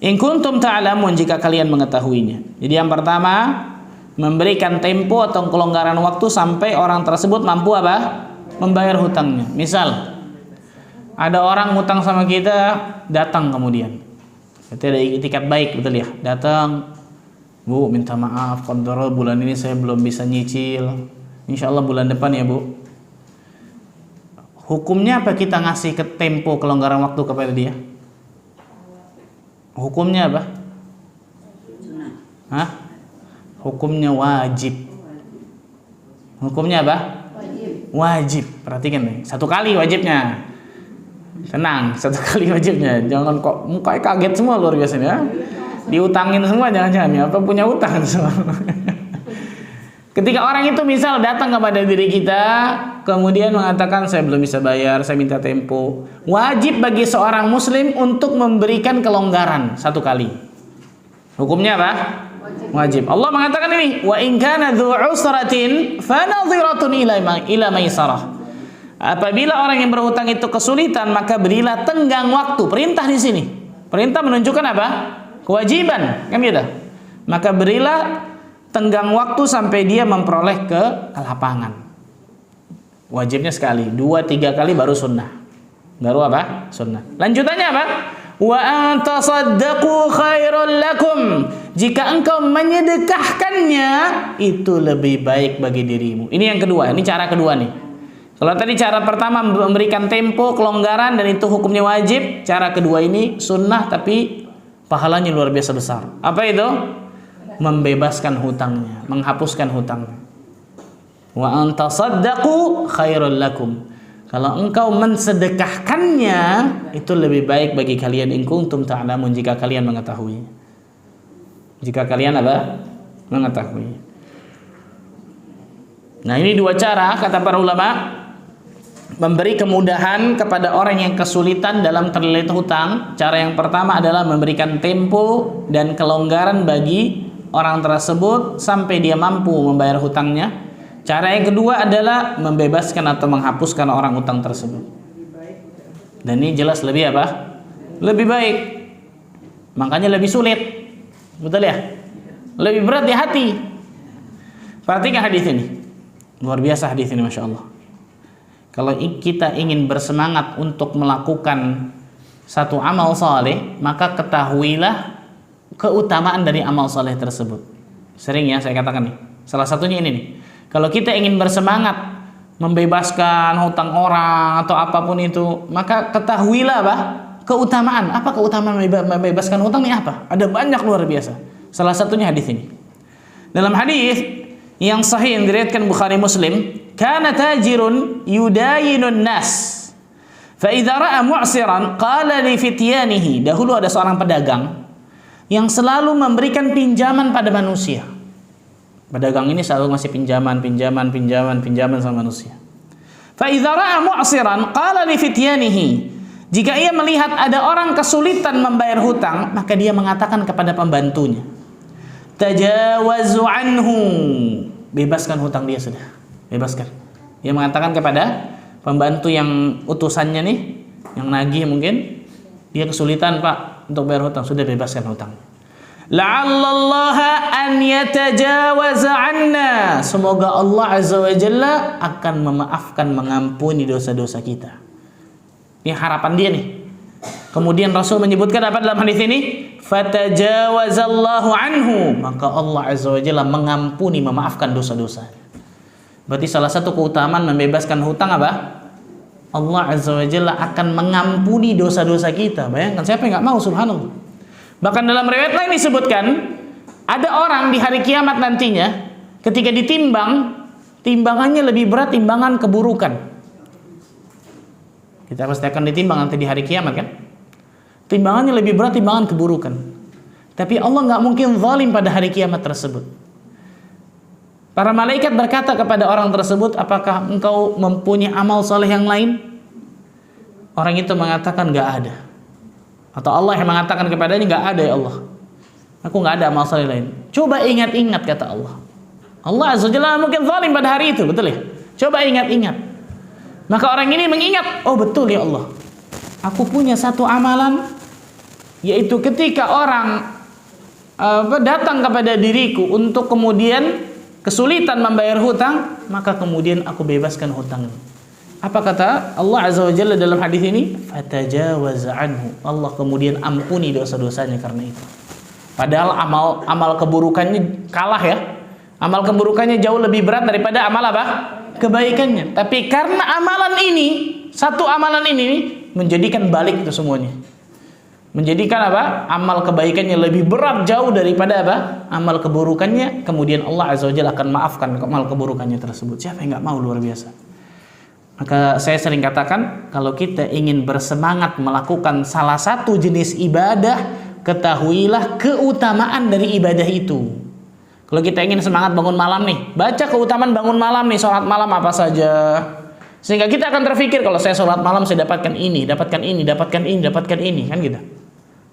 In kuntum ta'lamun, jika kalian mengetahuinya. Jadi yang pertama, memberikan tempo atau kelonggaran waktu sampai orang tersebut mampu apa? Membayar hutangnya. Misal ada orang hutang sama kita, datang kemudian kita ada itikat baik, betul ya, datang, Bu minta maaf, kontrol bulan ini saya belum bisa nyicil, insyaallah bulan depan ya Bu. Hukumnya apa kita ngasih ke tempo kelonggaran waktu kepada dia? Hukumnya apa? Hah? Hukumnya wajib. Hukumnya apa? Wajib. Perhatikan nih, satu kali wajibnya. Tenang, satu kali wajibnya. Jangan kok mukanya kaget semua luar biasanya. Diutangin semua, jangan-jangan ya, apa punya utang semua. Ketika orang itu misal datang kepada diri kita, kemudian mengatakan saya belum bisa bayar, saya minta tempo. Wajib bagi seorang muslim untuk memberikan kelonggaran satu kali. Hukumnya apa? Wajib. Allah mengatakan ini, wa in kana dzu usratin fanadhiratun ila maisarah. Apabila orang yang berhutang itu kesulitan, maka berilah tenggang waktu. Perintah di sini. Perintah menunjukkan apa? Kewajiban, kan gitu. Maka berilah tenggang waktu sampai dia memperoleh kelapangan. Wajibnya sekali, 2-3 kali baru sunnah. Baru apa? Sunnah. Lanjutannya apa? Wa antasaddaqu khairul lakum. Jika engkau menyedekahkannya, itu lebih baik bagi dirimu. Ini yang kedua, ini cara kedua nih. Kalau tadi cara pertama memberikan tempo, kelonggaran, dan itu hukumnya wajib. Cara kedua ini sunnah tapi pahalanya luar biasa besar. Apa itu? Membebaskan hutangnya, menghapuskan hutangnya. Wa antasaddaqu khairul lakum. Kalau engkau mensedekahkannya, itu lebih baik bagi kalian in kuntum ta'lamun, jika kalian mengetahui. Jika kalian apa? Mengetahui. Nah, ini dua cara kata para ulama memberi kemudahan kepada orang yang kesulitan dalam terlilit hutang. Cara yang pertama adalah memberikan tempo dan kelonggaran bagi orang tersebut sampai dia mampu membayar hutangnya. Cara yang kedua adalah membebaskan atau menghapuskan orang hutang tersebut. Dan ini jelas lebih apa? Lebih baik. Makanya lebih sulit. Betul ya? Lebih berat di hati. Perhatikan hadis ini. Luar biasa hadis ini, Masya Allah. Kalau kita ingin bersemangat untuk melakukan satu amal saleh, maka ketahuilah keutamaan dari amal saleh tersebut. Sering ya saya katakan nih. Salah satunya ini nih. Kalau kita ingin bersemangat membebaskan hutang orang atau apapun itu, maka ketahuilah apa? Keutamaan. Apa keutamaan membebaskan hutang ini apa? Ada banyak luar biasa. Salah satunya hadis ini. Dalam hadis yang sahih yang diriwayatkan Bukhari Muslim, kana tajirun yudayinun nas. Fa idza ra'a mu'siran qala li fityanihi. Dahulu ada seorang pedagang yang selalu memberikan pinjaman pada manusia. Pedagang ini selalu ngasih pinjaman sama manusia. Fa idza ra'a mu'siran qala li fityanihi. Jika ia melihat ada orang kesulitan membayar hutang, maka dia mengatakan kepada pembantunya, tajawazu anhu. Bebaskan hutang dia sudah. Bebaskan. Dia mengatakan kepada pembantu yang utusannya nih, yang nagih mungkin, dia kesulitan, Pak. untuk bayar hutang, sudah bebaskan hutang. La'allallaha an yatajawaza 'anna. Semoga Allah Azza wa Jalla akan memaafkan, mengampuni dosa-dosa kita. Ini harapan dia nih. Kemudian Rasul menyebutkan apa dalam hadis ini? Fatajawazallahu anhu. Maka Allah Azza wa Jalla mengampuni, memaafkan dosa-dosa. Berarti salah satu keutamaan membebaskan hutang apa? Allah Azza wa Jalla akan mengampuni dosa-dosa kita. Bayangkan, siapa yang nggak mau, subhanallah. Bahkan dalam riwayat lain disebutkan, ada orang di hari kiamat nantinya, ketika ditimbang, timbangannya lebih berat timbangan keburukan. Kita pasti akan ditimbang nanti di hari kiamat kan? Timbangannya lebih berat timbangan keburukan. Tapi Allah nggak mungkin zalim pada hari kiamat tersebut. Para malaikat berkata kepada orang tersebut, apakah engkau mempunyai amal soleh yang lain? Orang itu mengatakan nggak ada. Atau Allah yang mengatakan kepadanya, nggak ada ya Allah, aku nggak ada amal soleh lain. Coba ingat-ingat, kata Allah. Allah Azza wa Jalla mungkin zalim pada hari itu, betul ya? Coba ingat-ingat. Maka orang ini mengingat, oh betul ya Allah, aku punya satu amalan, yaitu ketika orang datang kepada diriku untuk kemudian kesulitan membayar hutang, maka kemudian aku bebaskan hutangnya. Apa kata Allah Azza wa Jalla dalam hadis ini? Fatajawaza anhu. Allah kemudian ampuni dosa-dosanya karena itu. Padahal amal keburukannya kalah ya. Amal keburukannya jauh lebih berat daripada amal apa? Kebaikannya. Tapi karena amalan ini, satu amalan ini menjadikan balik itu semuanya. Menjadikan apa? Amal kebaikannya lebih berat jauh daripada apa? Amal keburukannya. Kemudian Allah Azza wa Jalla akan maafkan amal keburukannya tersebut. Siapa yang nggak mau, luar biasa. Maka saya sering katakan, kalau kita ingin bersemangat melakukan salah satu jenis ibadah, ketahuilah keutamaan dari ibadah itu. Kalau kita ingin semangat bangun malam nih, baca keutamaan bangun malam nih, sholat malam apa saja. Sehingga kita akan terfikir, kalau saya sholat malam saya dapatkan ini, dapatkan ini, dapatkan ini, dapatkan ini, kan gitu.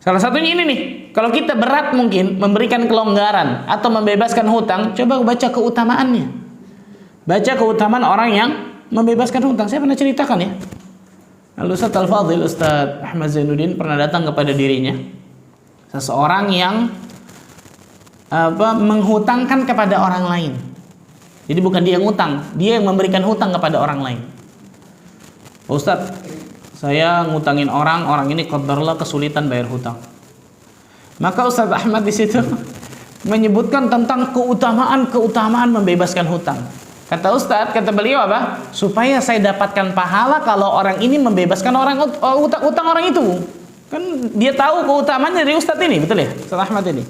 Salah satunya ini nih, kalau kita berat mungkin memberikan kelonggaran atau membebaskan hutang, coba baca keutamaannya. Baca keutamaan orang yang membebaskan hutang. Saya pernah ceritakan ya, Al-Ustadz Al-Fadhil, Ustadz Ahmad Zainuddin pernah datang kepada dirinya seseorang yang menghutangkan kepada orang lain. Jadi bukan dia yang ngutang, dia yang memberikan hutang kepada orang lain. Ustadz, saya ngutangin orang ini qadarullah kesulitan bayar hutang. Maka Ustadz Ahmad di situ menyebutkan tentang keutamaan membebaskan hutang. Kata Ustadz, kata beliau apa? Supaya saya dapatkan pahala kalau orang ini membebaskan utang orang itu. Kan dia tahu keutamaannya dari Ustadz ini, betul ya? Ustadz Ahmad ini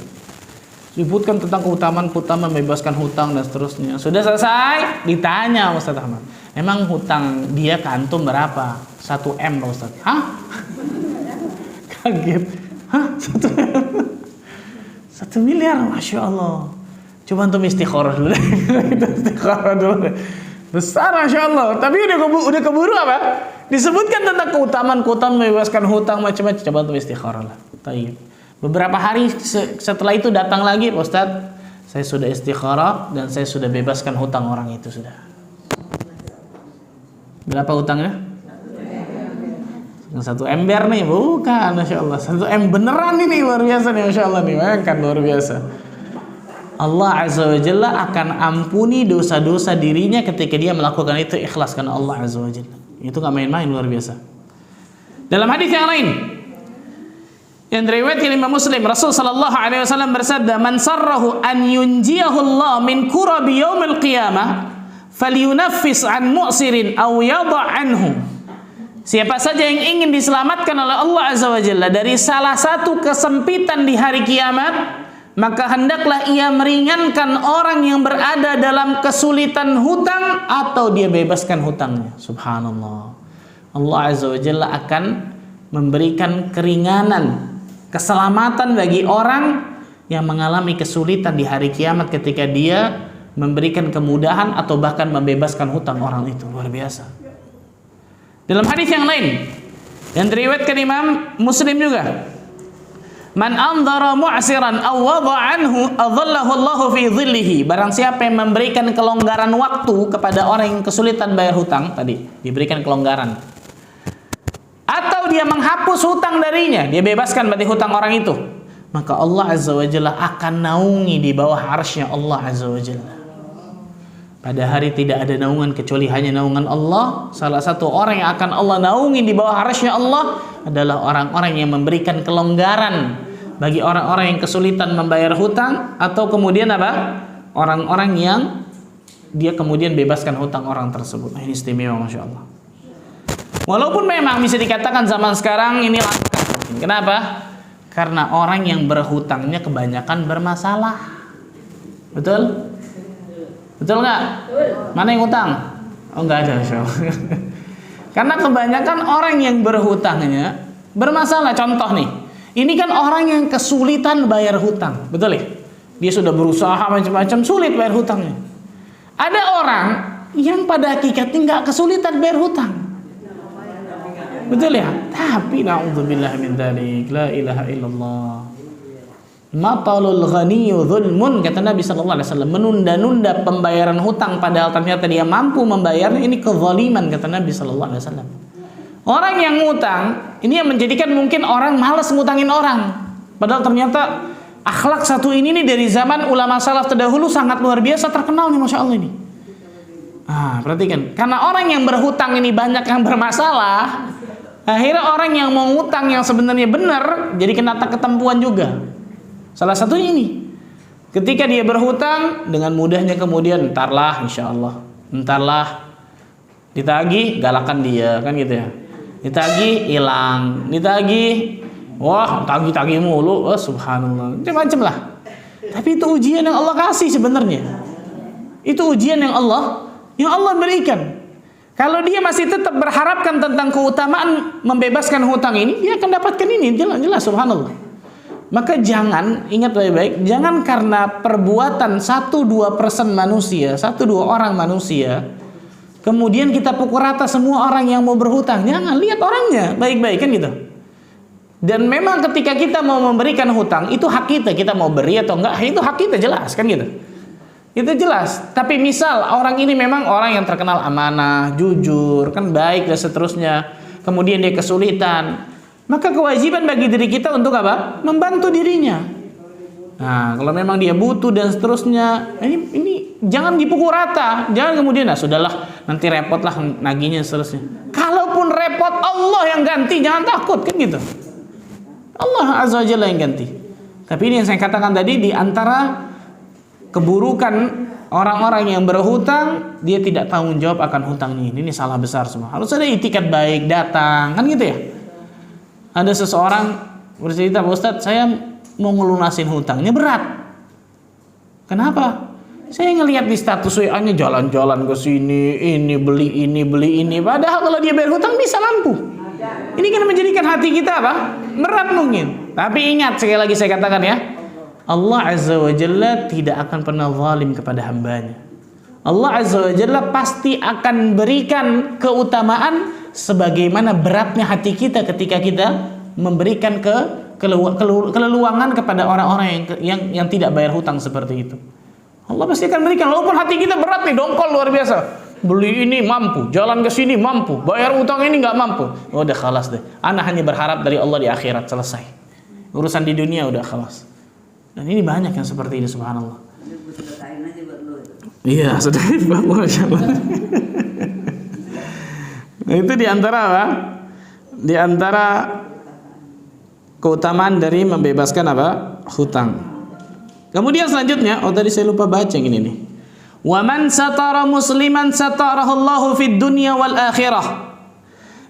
sebutkan tentang keutamaan membebaskan hutang dan seterusnya. Sudah selesai, ditanya Ustadz Ahmad, emang hutang dia ke antum berapa? 1 M Pak Ustadz. Hah? Kaget. Hah? 1 miliar? Masya Allah. Coba antum istikharah dulu. Istikharah dulu. Besar Masya Allah. Tapi udah keburu apa? Disebutkan tentang keutamaan membebaskan hutang macam-macam. Coba antum istikharah lah. Taib. Beberapa hari setelah itu datang lagi, Pak Ustadz, saya sudah istikharah dan saya sudah bebaskan hutang orang itu sudah. Berapa hutangnya? 1 ember nih, bukan, Masya Allah. 1 M beneran ini, luar biasa nih, Masya Allah nih, kan luar biasa. Allah Azza wa Jalla akan ampuni dosa-dosa dirinya ketika dia melakukan itu ikhlas karena Allah Azza wa Jalla. Itu gak main-main, luar biasa. Dalam hadis yang lain yang diriwayatkan Imam Muslim, Rasul sallallahu alaihi wasallam bersabda, "Man sarrahu an yunjiyahu Allah min kurabi yaumil qiyamah, falyunaffis an mu'sirin aw yadha' anhu." Siapa saja yang ingin diselamatkan oleh Allah Azza wa Jalla dari salah satu kesempitan di hari kiamat, maka hendaklah ia meringankan orang yang berada dalam kesulitan hutang atau dia bebaskan hutangnya. Subhanallah. Allah Azza wa Jalla akan memberikan keringanan, keselamatan bagi orang yang mengalami kesulitan di hari kiamat ketika dia memberikan kemudahan atau bahkan membebaskan hutang orang itu. Luar biasa. Dalam hadis yang lain yang diriwayatkan Imam Muslim juga, man anzara mu'siran aw wada' anhu adhallahu Allahu fi dhillihi. Barang siapa yang memberikan kelonggaran waktu kepada orang yang kesulitan bayar hutang, tadi diberikan kelonggaran, atau dia menghapus hutang darinya, dia bebaskan berarti hutang orang itu, maka Allah Azza wa Jalla akan naungi di bawah arsy-Nya Allah Azza wa Jalla. Pada hari tidak ada naungan kecuali hanya naungan Allah. Salah satu orang yang akan Allah naungi di bawah arsy-Nya Allah adalah orang-orang yang memberikan kelonggaran bagi orang-orang yang kesulitan membayar hutang, atau kemudian apa? Orang-orang yang dia kemudian bebaskan hutang orang tersebut. Nah, ini istimewa, Masya Allah. Walaupun memang bisa dikatakan zaman sekarang ini langka. Kenapa? Karena orang yang berhutangnya kebanyakan bermasalah. Betul? Betul nggak? Mana yang hutang? Oh, nggak ada, Masya Allah. Karena kebanyakan orang yang berhutangnya bermasalah. Contoh nih, ini kan orang yang kesulitan bayar hutang, betul ya? Dia sudah berusaha macam-macam, sulit bayar hutangnya. Ada orang yang pada hakikatnya nggak kesulitan bayar hutang, betul ya? Tapi na'udzubillah min dzalik, la ilaha illallah. Matalul ghaniyyu dzulmun, kata Nabi sallallahu alaihi wasallam, menunda-nunda pembayaran hutang padahal ternyata dia mampu membayar, ini kezaliman, kata Nabi sallallahu alaihi wasallam. Orang yang ngutang ini yang menjadikan mungkin orang malas ngutangin orang, padahal ternyata akhlak satu ini nih dari zaman ulama salaf terdahulu sangat luar biasa terkenal nih, Masya Allah ini. Perhatikan, karena orang yang berhutang ini banyak yang bermasalah, akhirnya orang yang mau ngutang yang sebenarnya benar jadi kena ketempuan juga. Salah satunya ini, ketika dia berhutang dengan mudahnya kemudian entarlah, insya Allah, entarlah ditagih, galakan dia, kan gitu ya. Ditagih hilang, ditagih, wah tagih-tagih mulu, oh, subhanallah, macam-macam lah. Tapi itu ujian yang Allah kasih sebenarnya. Itu ujian yang Allah berikan. Kalau dia masih tetap berharapkan tentang keutamaan membebaskan hutang ini, dia akan dapatkan ini, jelas, subhanallah. Maka jangan, ingat baik-baik, jangan karena perbuatan 1-2% manusia, 1-2 orang manusia, kemudian kita pukul rata semua orang yang mau berhutang. Jangan, lihat orangnya baik-baik, kan gitu. Dan memang ketika kita mau memberikan hutang, itu hak kita mau beri atau enggak, itu hak kita, jelas, kan gitu. Itu jelas. Tapi misal orang ini memang orang yang terkenal amanah, jujur, kan baik dan seterusnya, kemudian dia kesulitan, maka kewajiban bagi diri kita untuk apa? Membantu dirinya. Nah, kalau memang dia butuh dan seterusnya, ini jangan dipukul rata. Jangan kemudian, sudahlah, nanti repot lah nagihnya dan seterusnya. Kalaupun repot, Allah yang ganti, jangan takut, kan gitu. Allah Azza wa Jalla yang ganti. Tapi ini yang saya katakan tadi, di antara keburukan orang-orang yang berhutang, dia tidak tanggung jawab akan hutang ini. Ini salah besar semua. Harus ada itikat baik, datang, kan gitu ya. Ada seseorang bercerita, Pak Ustadz, saya mau ngelunasin hutangnya berat. Kenapa? Saya ngelihat di status WA-nya jalan-jalan ke sini, ini beli ini. Padahal kalau dia bayar hutang bisa mampu. Ini kan menjadikan hati kita apa? Berat mungkin. Tapi ingat, sekali lagi saya katakan ya, Allah Azza wa Jalla tidak akan pernah zalim kepada hambanya. Allah Azza wa Jalla pasti akan berikan keutamaan sebagaimana beratnya hati kita ketika kita memberikan keleluangan kepada orang-orang yang tidak bayar hutang seperti itu. Allah pasti akan berikan, walaupun hati kita berat nih, dongkol luar biasa. Beli ini mampu, jalan ke sini mampu, bayar utang ini nggak mampu. Udah khalas deh. Ana hanya berharap dari Allah di akhirat, selesai. Urusan di dunia udah khalas. Dan ini banyak yang seperti ini, subhanallah. Iya, sudah Masya Allah. Nah, itu diantara apa? Diantara keutamaan dari membebaskan apa? Hutang. Kemudian selanjutnya, tadi saya lupa baca yang ini nih. Wa man satara musliman satarahu Allahu fid dunya wal akhirah.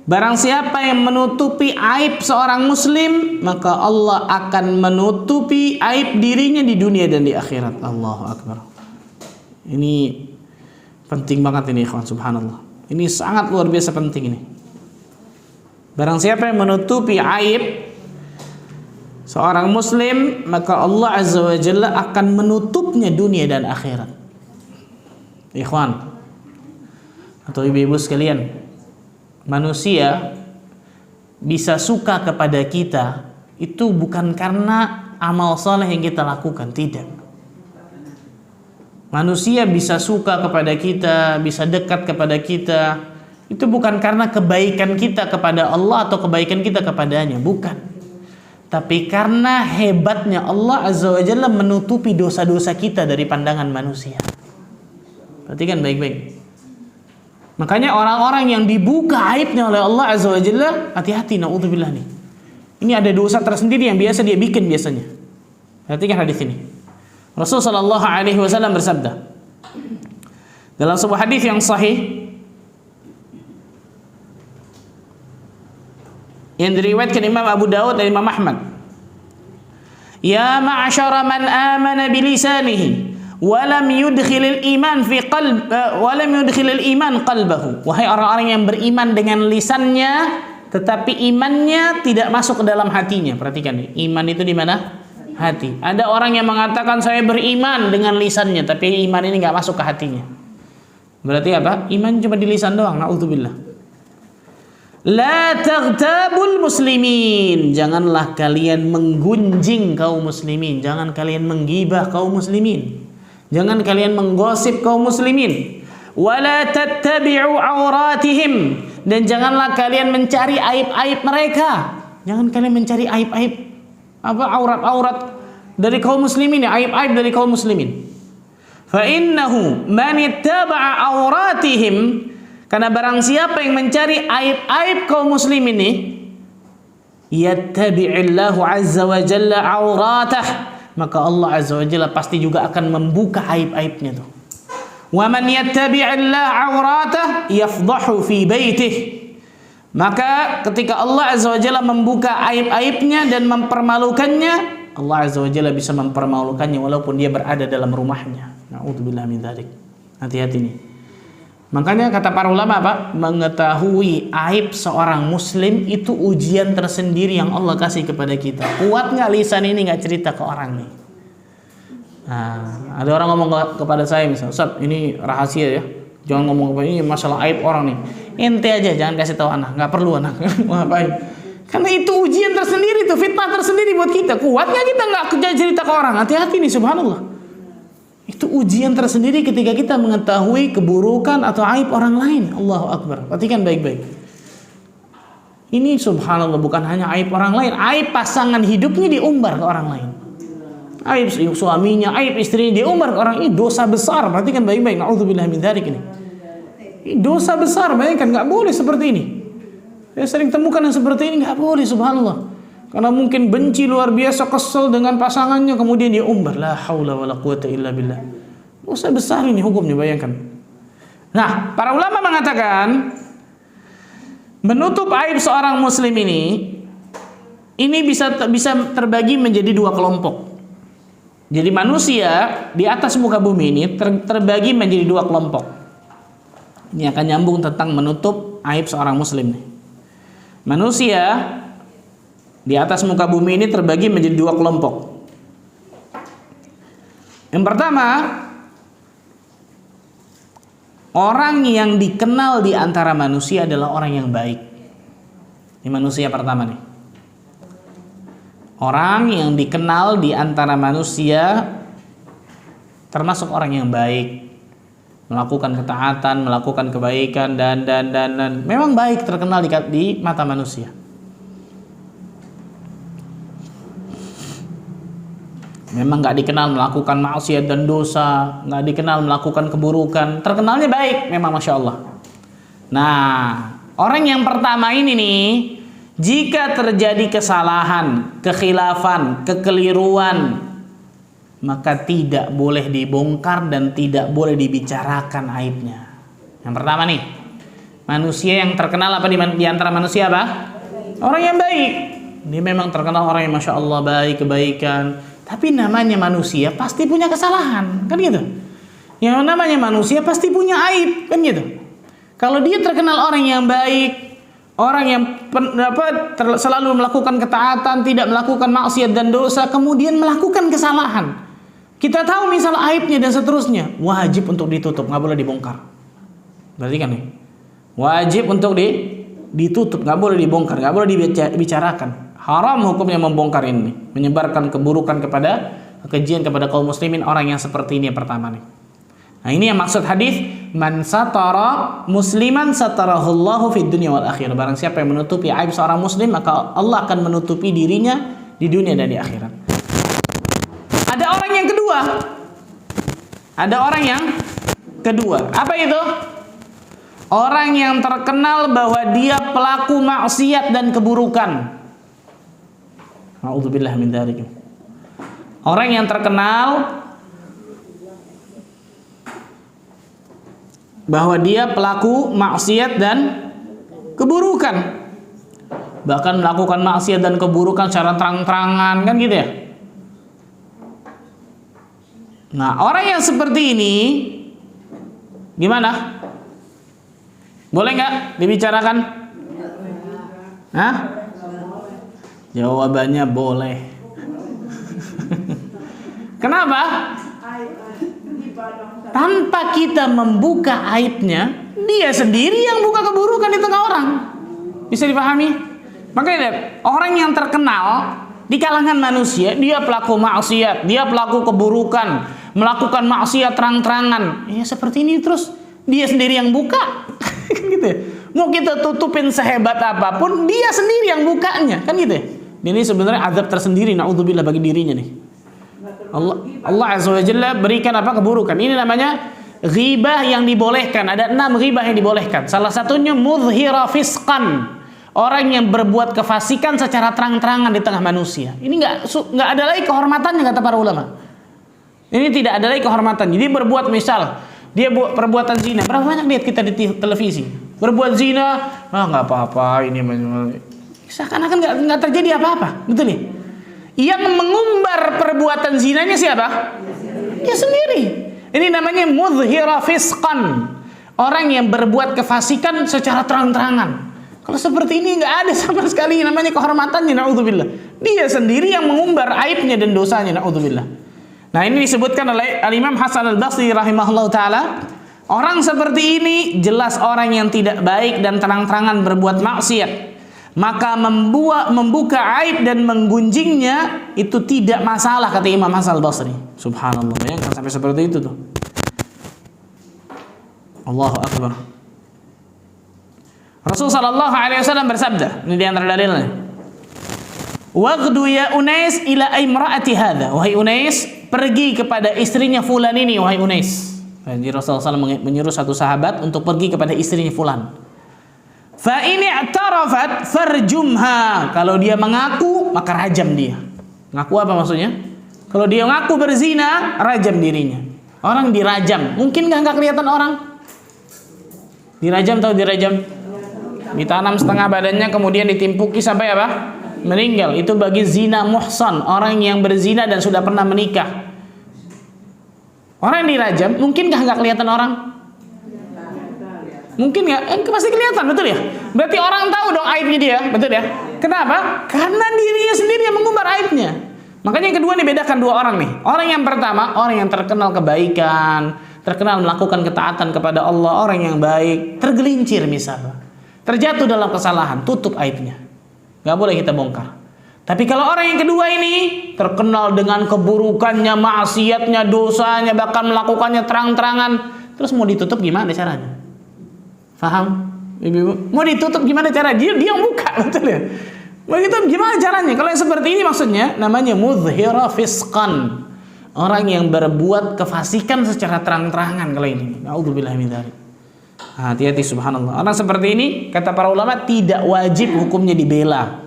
Barang siapa yang menutupi aib seorang muslim, maka Allah akan menutupi aib dirinya di dunia dan di akhirat. Allahu akbar. Ini penting banget ini, ikhwan, subhanallah. Ini sangat luar biasa penting ini. Barang siapa yang menutupi aib seorang muslim, maka Allah Azza wa Jalla akan menutupnya dunia dan akhirat. Ikhwan atau ibu-ibu sekalian, manusia bisa suka kepada kita itu bukan karena amal saleh yang kita lakukan, tidak. Manusia bisa suka kepada kita, bisa dekat kepada kita, itu bukan karena kebaikan kita kepada Allah atau kebaikan kita kepadanya, bukan. Tapi karena hebatnya Allah Azza wa Jalla menutupi dosa-dosa kita dari pandangan manusia. Perhatikan baik-baik. Makanya orang-orang yang dibuka aibnya oleh Allah Azza wa Jalla, hati-hati, naudzubillah nih. Ini ada dosa tersendiri yang biasa dia bikin biasanya. Perhatikan hadis ini. Rasulullah sallallahu alaihi wasallam bersabda dalam sebuah hadis yang sahih yang diriwayatkan Imam Abu Dawud dan Imam Ahmad. Ya ma'asyara man amana bilisanihi wa lam yudkhilil iman fi qalbahu. Wahai orang-orang yang beriman dengan lisannya tetapi imannya tidak masuk ke dalam hatinya. Perhatikan nih, iman itu di mana? Hati. Ada orang yang mengatakan saya beriman dengan lisannya tapi iman ini enggak masuk ke hatinya. Berarti apa? Iman cuma di lisan doang. Nauzubillah. La taghtabul muslimin. Janganlah kalian menggunjing kaum muslimin. Jangan kalian menggibah kaum muslimin. Jangan kalian menggosip kaum muslimin. Wala tattabi'u auratihim. Dan janganlah kalian mencari aib-aib mereka. Jangan kalian mencari aib-aib aurat-aurat dari kaum muslimin, aib-aib dari kaum muslimin. Fa innahu man ittaba'a auratihim, karena barang siapa yang mencari aib-aib kaum muslimin ini, yattabi'illahu azza wa jalla auratah, maka Allah azza wa jalla pasti juga akan membuka aib-aibnya tuh. Wa man yattabi'illahu auratah yafdahu fi baitih. Maka ketika Allah azza wa jalla membuka aib-aibnya dan mempermalukannya, Allah azza wa jalla bisa mempermalukannya walaupun dia berada dalam rumahnya. Na'udzubillah min dzalik. Hati-hati nih. Makanya kata para ulama apa? Mengetahui aib seorang muslim itu ujian tersendiri yang Allah kasih kepada kita. Kuat nggak lisan ini nggak cerita ke orang nih? Nah, ada orang ngomong kepada saya misalnya, Ustaz, ini rahasia ya, jangan ngomong apa ini masalah aib orang nih. Ente aja jangan kasih tahu anak, nggak perlu anak. Ngapain? Karena itu ujian tersendiri, itu fitnah tersendiri buat kita. Kuat nggak kita nggak kerja cerita ke orang? Hati-hati nih, subhanallah. Itu ujian tersendiri ketika kita mengetahui keburukan atau aib orang lain. Allahu Akbar. Perhatikan baik-baik. Ini subhanallah bukan hanya aib orang lain, aib pasangan hidupnya diumbar ke orang lain. Aib suaminya, aib istrinya diumbar ke orang ini, dosa besar. Perhatikan baik-baik. Na'udzubillah min dzalik ini. Ini dosa besar, bayangkan, nggak boleh seperti ini. Saya sering temukan yang seperti ini, nggak boleh, subhanallah. Karena mungkin benci luar biasa, kesel dengan pasangannya, kemudian dia umbar. La haula wala quwata illa billah. Dosa besar ini hukumnya, bayangkan. Nah, para ulama mengatakan menutup aib seorang muslim ini bisa terbagi menjadi dua kelompok. Jadi manusia di atas muka bumi ini terbagi menjadi dua kelompok. Ini akan nyambung tentang menutup aib seorang muslim nih. Manusia di atas muka bumi ini terbagi menjadi dua kelompok. Yang pertama, orang yang dikenal di antara manusia adalah orang yang baik. Ini manusia pertama nih. Orang yang dikenal di antara manusia termasuk orang yang baik, melakukan ketaatan, melakukan kebaikan dan memang baik, terkenal di mata manusia. Memang nggak dikenal melakukan maksiat dan dosa, nggak dikenal melakukan keburukan, terkenalnya baik, memang masya Allah. Nah, orang yang pertama ini nih, jika terjadi kesalahan, kekhilafan, kekeliruan, maka tidak boleh dibongkar dan tidak boleh dibicarakan aibnya. Yang pertama nih, manusia yang terkenal apa di antara manusia apa? Orang yang baik. Dia memang terkenal orang yang masya Allah baik, kebaikan. Tapi namanya manusia pasti punya kesalahan, kan gitu. Yang namanya manusia pasti punya aib, kan gitu. Kalau dia terkenal orang yang baik, orang yang selalu melakukan ketaatan, tidak melakukan maksiat dan dosa, kemudian melakukan kesalahan, kita tahu misal aibnya dan seterusnya, wajib untuk ditutup, nggak boleh dibongkar. Berarti kan nih, wajib untuk ditutup, nggak boleh dibongkar, nggak boleh dibicarakan. Haram hukumnya membongkar ini, menyebarkan keburukan kepada kekejian kepada kaum muslimin, orang yang seperti ini yang pertama nih. Nah, ini yang maksud hadis man satara musliman satarahullahu fid dunya wal akhirah. Barang siapa yang menutupi aib seorang muslim, maka Allah akan menutupi dirinya di dunia dan di akhirat. Ada orang yang kedua. Ada orang yang kedua. Apa itu? Orang yang terkenal bahwa dia pelaku maksiat dan keburukan. A'udzubillah min dzalik. Orang yang terkenal bahwa dia pelaku maksiat dan keburukan. Bahkan melakukan maksiat dan keburukan secara terang-terangan, kan gitu ya. Nah, orang yang seperti ini gimana? Boleh nggak dibicarakan? Hah? Jawabannya boleh. Kenapa? Tanpa kita membuka aibnya, dia sendiri yang buka keburukan di tengah orang. Bisa dipahami? Makanya lihat, orang yang terkenal di kalangan manusia, dia pelaku maksiat, dia pelaku keburukan, melakukan maksiat terang-terangan. Ya seperti ini terus, dia sendiri yang buka. Gitu ya. Mau kita tutupin sehebat apapun, dia sendiri yang bukanya, kan gitu ya. Ini sebenarnya azab tersendiri, naudzubillah, bagi dirinya nih. Allah Azza wa Jalla berikan apa? Keburukan. Ini namanya ghibah yang dibolehkan. Ada 6 ghibah yang dibolehkan. Salah satunya mudhhira fisqan. Orang yang berbuat kefasikan secara terang-terangan di tengah manusia. Ini nggak ada lagi kehormatannya, kata para ulama. Ini tidak ada lagi kehormatan. Jadi berbuat, misal dia buat perbuatan zina. Berapa banyak lihat kita di televisi? Berbuat zina, nggak apa-apa, ini seakan-akan nggak terjadi apa-apa, betul nih? Yang mengumbar perbuatan zinanya siapa? Dia sendiri. Ini namanya mudhhira fisqan. Orang yang berbuat kefasikan secara terang-terangan. Kalau seperti ini nggak ada sama sekali namanya kehormatannya, naudzubillah. Dia sendiri yang mengumbar aibnya dan dosanya, naudzubillah. Nah, ini disebutkan oleh Al-Imam Hasan Al-Basri rahimahullah ta'ala. Orang seperti ini jelas orang yang tidak baik dan terang-terangan berbuat maksiat. Maka membuka aib dan menggunjingnya itu tidak masalah, kata Imam Hasan Al-Basri. Subhanallah, ya kan sampai seperti itu tuh. Allahu Akbar. Rasul sallallahu alaihi wasallam bersabda, ini di antara dalilnya. Waghdu ya Unais ila imraati hadha. Wahai Unais, pergi kepada istrinya fulan ini, wahai Unais. Jadi Rasulullah SAW menyuruh satu sahabat untuk pergi kepada istrinya fulan. Fa in i'tarafat farjumha. Kalau dia mengaku, maka rajam dia. Ngaku apa maksudnya? Kalau dia ngaku berzina, rajam dirinya. Orang dirajam, mungkin nggak kelihatan orang? Dirajam atau dirajam? Ditanam setengah badannya, kemudian ditimpuki sampai apa? Meninggal. Itu bagi zina muhsan, orang yang berzina dan sudah pernah menikah. Orang yang dirajam, mungkinkah nggak kelihatan orang? Mungkin nggak? Pasti kelihatan, betul ya? Berarti orang tahu dong aibnya dia, betul ya? Kenapa? Karena dirinya sendiri yang mengumbar aibnya. Makanya yang kedua nih, bedakan dua orang nih. Orang yang pertama, orang yang terkenal kebaikan, terkenal melakukan ketaatan kepada Allah, orang yang baik, tergelincir misalnya, terjatuh dalam kesalahan, tutup aibnya. Nggak boleh kita bongkar. Tapi kalau orang yang kedua ini terkenal dengan keburukannya, maksiatnya, dosanya, bahkan melakukannya terang-terangan, terus mau ditutup gimana caranya? Faham? Ibu-ibu? Mau ditutup gimana caranya? Dia yang buka, betul ya? Begitu gimana caranya? Kalau yang seperti ini maksudnya namanya mudhhira fisqan. Orang yang berbuat kefasikan secara terang-terangan kalau ini. A'udzubillahi min dzalik. Hati-hati, subhanallah. Orang seperti ini, kata para ulama, tidak wajib hukumnya dibela.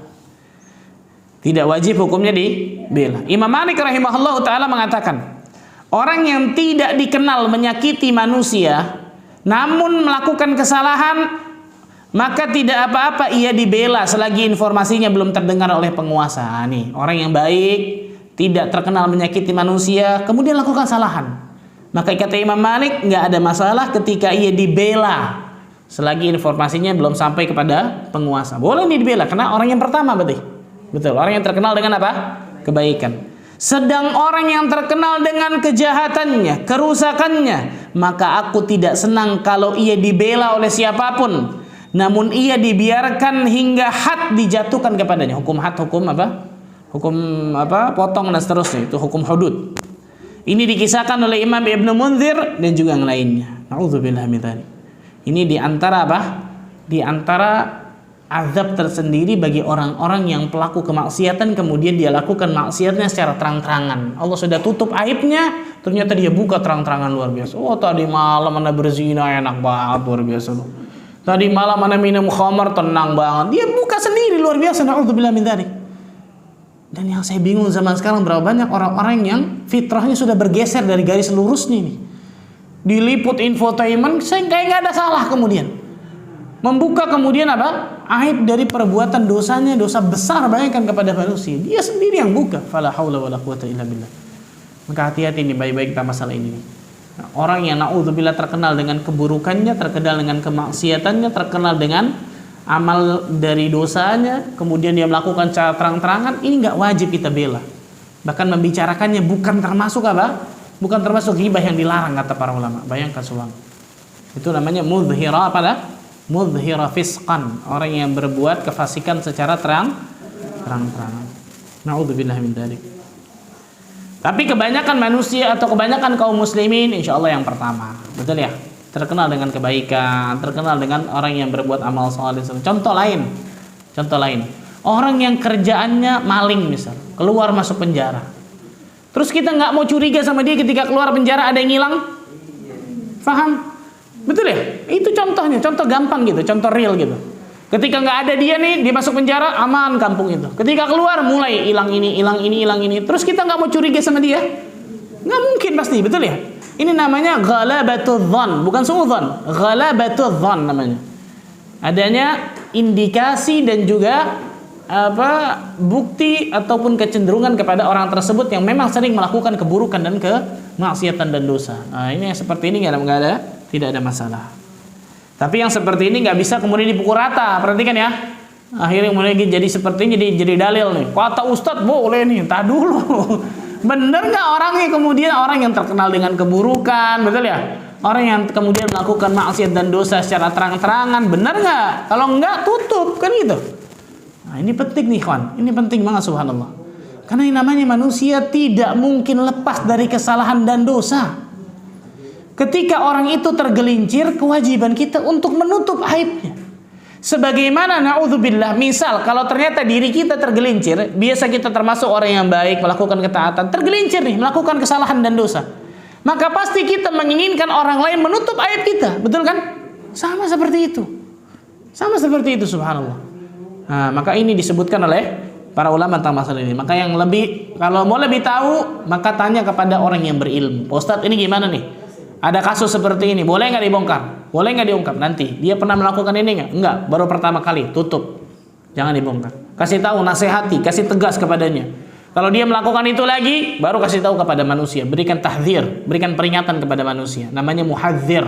Tidak wajib hukumnya dibela. Imam Malik rahimahullah ta'ala mengatakan, orang yang tidak dikenal menyakiti manusia, namun melakukan kesalahan, maka tidak apa-apa ia dibela selagi informasinya belum terdengar oleh penguasa. Nih, orang yang baik, tidak terkenal menyakiti manusia, kemudian lakukan kesalahan. Maka kata Imam Malik, nggak ada masalah ketika ia dibela selagi informasinya belum sampai kepada penguasa. Boleh nih dibela, karena orang yang pertama berarti. Betul, orang yang terkenal dengan apa? Kebaikan. Sedang orang yang terkenal dengan kejahatannya, kerusakannya, maka aku tidak senang kalau ia dibela oleh siapapun. Namun ia dibiarkan hingga had dijatuhkan kepadanya. Hukum had, hukum apa? Hukum apa? Potong dan seterusnya. Itu hukum hudud. Ini dikisahkan oleh Imam Ibnu Munzir dan juga yang lainnya. Nauzubillah min dzalik. Ini di antara apa? Di antara azab tersendiri bagi orang-orang yang pelaku kemaksiatan kemudian dia lakukan maksiatnya secara terang-terangan. Allah sudah tutup aibnya, ternyata dia buka terang-terangan, luar biasa. Oh, tadi malam Anda berzina enak banget, luar biasa loh. Tadi malam Anda minum khamar tenang banget. Dia buka sendiri, luar biasa. Nauzubillah min dzalik. Dan yang saya bingung zaman sekarang berapa banyak orang-orang yang fitrahnya sudah bergeser dari garis lurusnya nih. Diliput infotainment, saya kayak nggak ada salah kemudian. Membuka kemudian apa? Aib dari perbuatan dosanya, dosa besar bayangkan kepada manusia. Dia sendiri yang buka. Fala haula wala quwata illa billah. Maka hati-hati nih baik-baik kita masalah ini. Nah, orang yang naudzubillah terkenal dengan keburukannya, terkenal dengan kemaksiatannya, terkenal dengan amal dari dosanya, kemudian dia melakukan secara terang-terangan, ini nggak wajib kita bela. Bahkan membicarakannya bukan termasuk apa? Bukan termasuk ghibah yang dilarang kata para ulama. Bayangkan subhanallah. Itu namanya mudhhira apa dah? Mudhhira fisqan, orang yang berbuat kefasikan secara terang-terangan. Nauzubillah min dzalik. Tapi kebanyakan manusia atau kebanyakan kaum muslimin insyaallah yang pertama. Betul ya? Terkenal dengan kebaikan, terkenal dengan orang yang berbuat amal saleh. Contoh lain. Orang yang kerjaannya maling misal, keluar masuk penjara. Terus kita nggak mau curiga sama dia ketika keluar penjara ada yang hilang? Faham? Betul ya? Itu contohnya, contoh gampang gitu, contoh real gitu. Ketika nggak ada dia nih, dia masuk penjara, aman kampung itu. Ketika keluar mulai hilang ini. Terus kita nggak mau curiga sama dia? Nggak mungkin pasti, betul ya? Ini namanya ghalabatul dhann, bukan suudzon. Ghalabatul dhann namanya. Adanya indikasi dan juga bukti ataupun kecenderungan kepada orang tersebut yang memang sering melakukan keburukan dan kemaksiatan dan dosa. Nah, ini yang seperti ini tidak ada masalah. Tapi yang seperti ini nggak bisa kemudian dipukul rata. Perhatikan ya. Akhirnya mulai jadi seperti ini, jadi dalil nih. Kata Ustadz boleh nih, tak dulu. Bener nggak orangnya kemudian orang yang terkenal dengan keburukan, betul ya? Orang yang kemudian melakukan maksiat dan dosa secara terang-terangan, bener nggak? Kalau nggak tutup kan gitu. Nah, ini penting nih kawan, ini penting banget subhanallah. Karena yang namanya manusia tidak mungkin lepas dari kesalahan dan dosa. Ketika orang itu tergelincir, kewajiban kita untuk menutup aibnya. Sebagaimana naudzubillah, misal kalau ternyata diri kita tergelincir, biasa kita termasuk orang yang baik, melakukan ketaatan, tergelincir nih, melakukan kesalahan dan dosa. Maka pasti kita menginginkan orang lain menutup aib kita, betul kan? Sama seperti itu subhanallah. Nah, maka ini disebutkan oleh para ulama tentang masalah ini. Maka yang lebih, kalau mau lebih tahu, maka tanya kepada orang yang berilmu. Ustadz, ini gimana nih? Ada kasus seperti ini, boleh nggak dibongkar? Boleh nggak diungkap? Nanti dia pernah melakukan ini nggak? Enggak, baru pertama kali, tutup, jangan dibongkar. Kasih tahu, nasihati, kasih tegas kepadanya. Kalau dia melakukan itu lagi, baru kasih tahu kepada manusia, berikan tahdzir, berikan peringatan kepada manusia. Namanya muhadzir,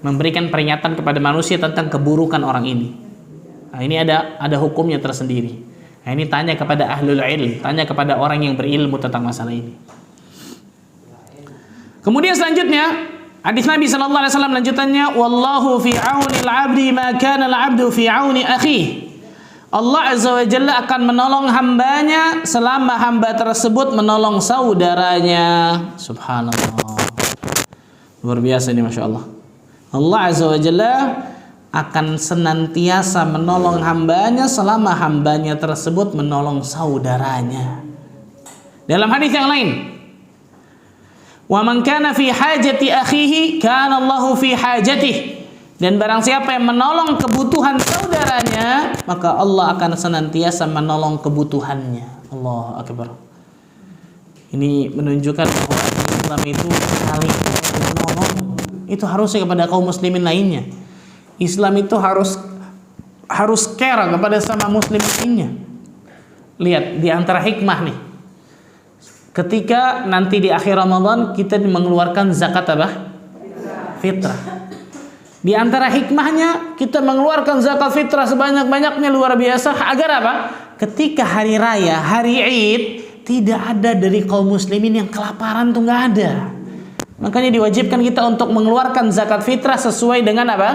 memberikan peringatan kepada manusia tentang keburukan orang ini. Nah, ini ada hukumnya tersendiri. Nah, ini tanya kepada ahlul ilm, tanya kepada orang yang berilmu tentang masalah ini. Kemudian selanjutnya, hadis Nabi sallallahu alaihi wasallam lanjutannya, wallahu fi auni al-'abdi ma kana al-'abdu fi auni akhihi. Allah azza wa jalla akan menolong hambanya selama hamba tersebut menolong saudaranya. Subhanallah. Luar biasa ini masya Allah. Allah azza wa jalla akan senantiasa menolong hambanya selama hambanya tersebut menolong saudaranya. Dalam hadis yang lain, wa man kana fi hajati akhihi kana Allahu fi hajatihi. Dan barang siapa yang menolong kebutuhan saudaranya, maka Allah akan senantiasa menolong kebutuhannya. Allahu akbar. Ini menunjukkan bahwa Islam itu saling menolong. Itu harusnya kepada kaum muslimin lainnya. Islam itu harus care kepada sama muslim lainnya. Lihat di antara hikmah nih. Ketika nanti di akhir Ramadan kita mengeluarkan zakat apa? Fitrah. Di antara hikmahnya kita mengeluarkan zakat fitrah sebanyak-banyaknya luar biasa agar apa? Ketika hari raya, hari Id, tidak ada dari kaum muslimin yang kelaparan, tuh nggak ada. Makanya diwajibkan kita untuk mengeluarkan zakat fitrah sesuai dengan apa?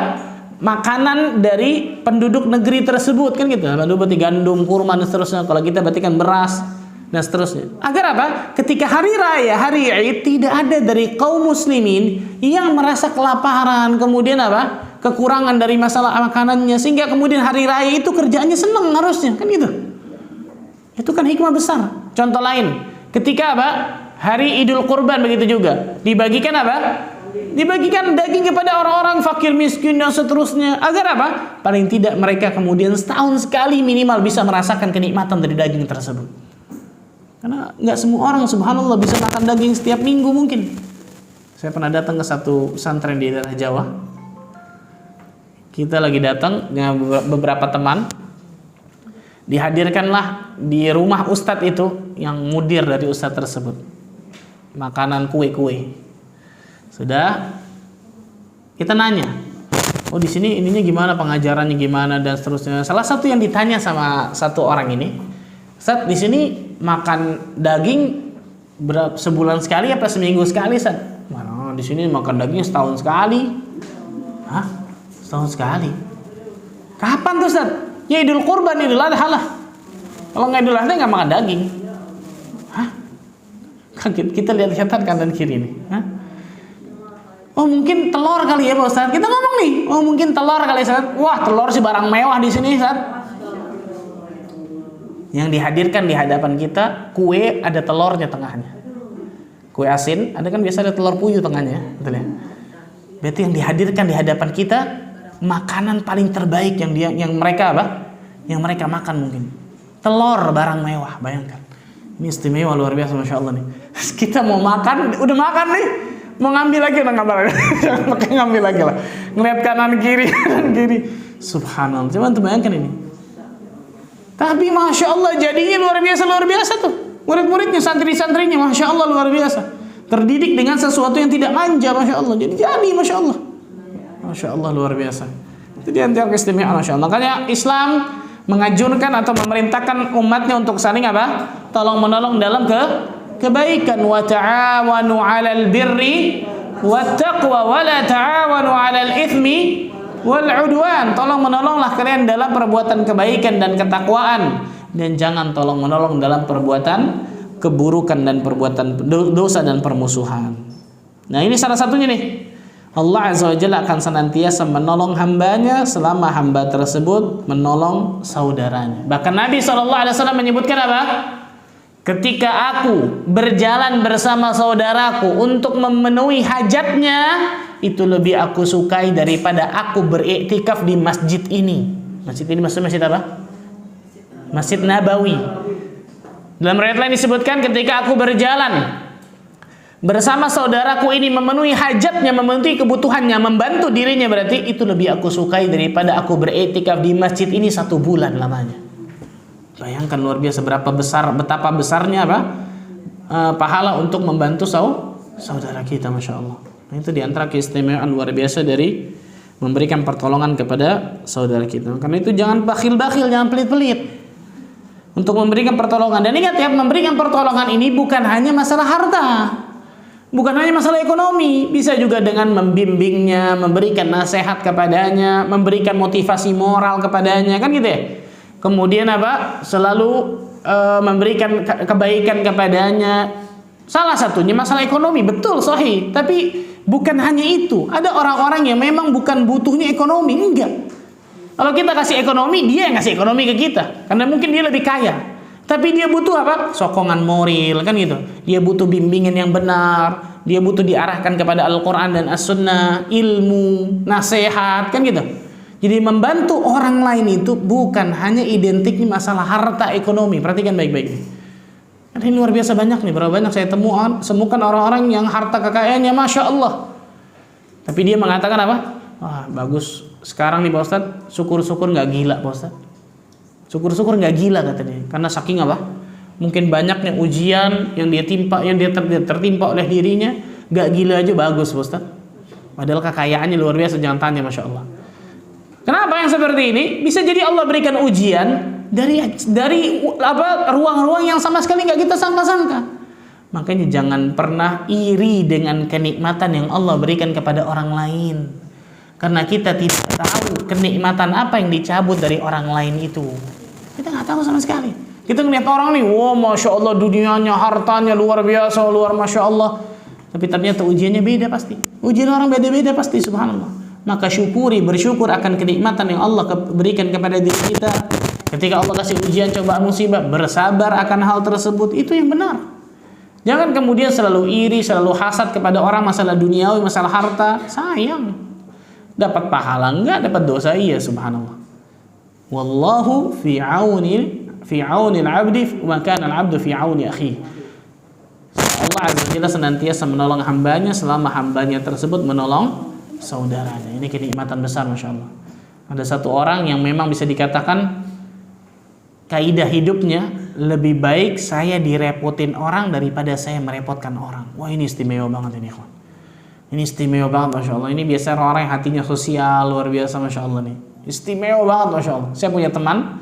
Makanan dari penduduk negeri tersebut kan gitu. Lalu berarti gandum, kurma dan seterusnya. Kalau kita berarti kan beras, dan seterusnya. Agar apa? Ketika hari raya, hari Id, tidak ada dari kaum muslimin yang merasa kelaparan, kemudian apa? Kekurangan dari masalah makanannya, sehingga kemudian hari raya itu kerjaannya senang harusnya, kan gitu. Itu kan hikmah besar. Contoh lain, ketika apa? Hari Idul Kurban begitu juga. Dibagikan apa? Dibagikan daging kepada orang-orang fakir miskin dan seterusnya. Agar apa? Paling tidak mereka kemudian setahun sekali minimal bisa merasakan kenikmatan dari daging tersebut. Karena nggak semua orang subhanallah bisa makan daging setiap minggu mungkin. Saya pernah datang ke satu pesantren di daerah Jawa. Kita lagi datang dengan beberapa teman. Dihadirkanlah di rumah ustadz itu yang mudir dari ustadz tersebut. Makanan kue-kue. Sudah kita nanya, oh di sini ininya gimana, pengajarannya gimana dan seterusnya. Salah satu yang ditanya sama satu orang ini, Ustaz, di sini makan daging sebulan sekali apa seminggu sekali, Ustaz? Mana di sini makan daging setahun sekali. Hah? Setahun sekali. Kapan tuh, Ustaz? Ya Idul Kurban, Idul Adha lah. Kalau nggak Idul Adha nggak makan daging. Hah? Kita lihat-lihatan kanan kiri nih. Hah? Oh mungkin telur kali ya Pak Ustaz. Kita ngomong nih. Oh mungkin telur kali Ustaz. Wah telur sih barang mewah di sini Ustaz. Yang dihadirkan di hadapan kita kue ada telurnya tengahnya. Kue asin ada kan biasa ada telur puyuh tengahnya, betul ya? Berarti yang dihadirkan di hadapan kita makanan paling terbaik yang mereka apa? Yang mereka makan mungkin. Telur barang mewah, bayangkan. Ini istimewa luar biasa Masya Allah nih. Kita mau makan, udah makan nih. Mau ngambil lagi udah ngambil lagi. Jangan pakai ngambil lagi lah. Ngeliat kanan kiri. Subhanallah. Coba tuh bayangkan ini. Tapi Masya Allah jadinya luar biasa tuh. Murid-muridnya, santri-santrinya Masya Allah luar biasa. Terdidik dengan sesuatu yang tidak manja Masya Allah. Jadi Masya Allah. Masya Allah luar biasa. Itu di antara keistimewaan Masya Allah. Makanya Islam menganjurkan atau memerintahkan umatnya untuk saling apa? Tolong menolong dalam kebaikan. Wa ta'awanu 'alal birri wat taqwa wa la ta'awanu 'alal itsmi wal 'udwan. Tolong menolonglah kalian dalam perbuatan kebaikan dan ketakwaan, dan jangan tolong menolong dalam perbuatan keburukan dan perbuatan dosa dan permusuhan. Nah, ini salah satunya nih. Allah Azza wa Jalla akan senantiasa menolong hambanya selama hamba tersebut menolong saudaranya. Bahkan Nabi SAW menyebutkan apa? Ketika aku berjalan bersama saudaraku untuk memenuhi hajatnya, itu lebih aku sukai daripada aku beriktikaf di masjid ini. Masjid ini maksudnya masjid apa? Masjid Nabawi. Dalam riwayat lain disebutkan ketika aku berjalan bersama saudaraku ini memenuhi hajatnya, memenuhi kebutuhannya, membantu dirinya, berarti itu lebih aku sukai daripada aku beriktikaf di masjid ini 1 bulan lamanya. Bayangkan luar biasa betapa besarnya apa pahala untuk membantu saudara kita, Masya Allah. Nah, itu diantara keistimewaan luar biasa dari memberikan pertolongan kepada saudara kita. Karena itu jangan bakhil-bakhil, jangan pelit-pelit untuk memberikan pertolongan. Dan ingat ya, memberikan pertolongan ini bukan hanya masalah harta, bukan hanya masalah ekonomi, bisa juga dengan membimbingnya, memberikan nasihat kepadanya, memberikan motivasi moral kepadanya, kan gitu ya. Kemudian apa? Selalu memberikan kebaikan kepadanya. Salah satunya masalah ekonomi, betul, sahih. Tapi bukan hanya itu. Ada orang-orang yang memang bukan butuhnya ekonomi, enggak. Kalau kita kasih ekonomi, dia yang kasih ekonomi ke kita, karena mungkin dia lebih kaya. Tapi dia butuh apa? Sokongan moral, kan gitu. Dia butuh bimbingan yang benar. Dia butuh diarahkan kepada Al-Quran dan As-Sunnah, ilmu, nasihat, kan gitu. Jadi membantu orang lain itu bukan hanya identiknya masalah harta ekonomi. Perhatikan baik-baik. Ini luar biasa banyak nih. Berapa banyak saya temukan orang-orang yang harta kekayaannya Masya Allah. Tapi dia mengatakan apa? Wah bagus. Sekarang nih Pak Ustadz, syukur-syukur gak gila Pak Ustadz. Syukur-syukur gak gila katanya. Karena saking apa? Mungkin banyaknya ujian yang dia tertimpa oleh dirinya, gak gila aja bagus Pak Ustadz. Padahal kekayaannya luar biasa, jangan tanya Masya Allah. Kenapa yang seperti ini? Bisa jadi Allah berikan ujian dari apa ruang-ruang yang sama sekali nggak kita sangka-sangka. Makanya jangan pernah iri dengan kenikmatan yang Allah berikan kepada orang lain, karena kita tidak tahu kenikmatan apa yang dicabut dari orang lain itu. Kita nggak tahu sama sekali. Kita ngeliat orang nih, wah masya Allah dunianya, hartanya luar biasa, masya Allah. Tapi ternyata ujiannya beda pasti. Ujian orang beda-beda pasti, subhanallah. Maka bersyukur akan kenikmatan yang Allah berikan kepada diri kita. Ketika Allah kasih ujian, cobaan, musibah, bersabar akan hal tersebut, itu yang benar. Jangan kemudian selalu iri, selalu hasad kepada orang masalah duniawi, masalah harta. Sayang. Dapat pahala enggak, dapat dosa iya, subhanallah. Wallahu fi auni al-'abdi wa kana al-'abdu fi auni akhihi. Allah Azza wa Jalla senantiasa menolong hambanya selama hambanya tersebut menolong saudaranya. Ini kenikmatan besar, masya Allah. Ada satu orang yang memang bisa dikatakan kaidah hidupnya, lebih baik saya direpotin orang daripada saya merepotkan orang. Wah, ini istimewa banget ini, kawan. Ini istimewa banget, masya Allah. Ini biasa orang yang hatinya sosial luar biasa, masya Allah nih. Istimewa banget, masya Allah. Saya punya teman,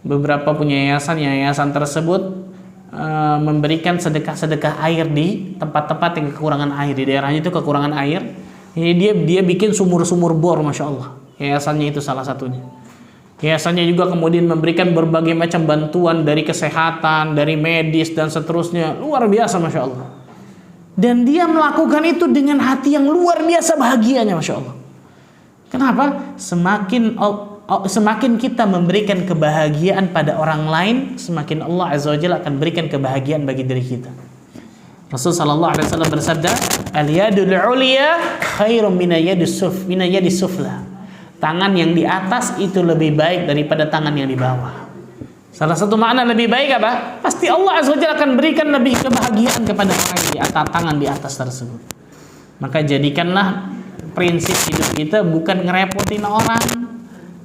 beberapa punya yayasan tersebut memberikan sedekah air di tempat-tempat yang kekurangan air, di daerahnya itu kekurangan air. Ini dia bikin sumur-sumur bor, masya Allah. Yayasannya itu salah satunya. Yayasannya juga kemudian memberikan berbagai macam bantuan dari kesehatan, dari medis dan seterusnya, luar biasa, masya Allah. Dan dia melakukan itu dengan hati yang luar biasa bahagianya, masya Allah. Kenapa? Semakin kita memberikan kebahagiaan pada orang lain, semakin Allah Azza wa Jalla akan berikan kebahagiaan bagi diri kita. Rasul sallallahu alaihi wasallam bersabda, "Al-yadul 'ulya khairum minayadis sufla." Tangan yang di atas itu lebih baik daripada tangan yang di bawah. Salah satu makna lebih baik apa? Pasti Allah Azza wa Jalla akan berikan lebih kebahagiaan kepada orang yang di atas, tangan di atas tersebut. Maka jadikanlah prinsip hidup kita bukan ngerepotin orang.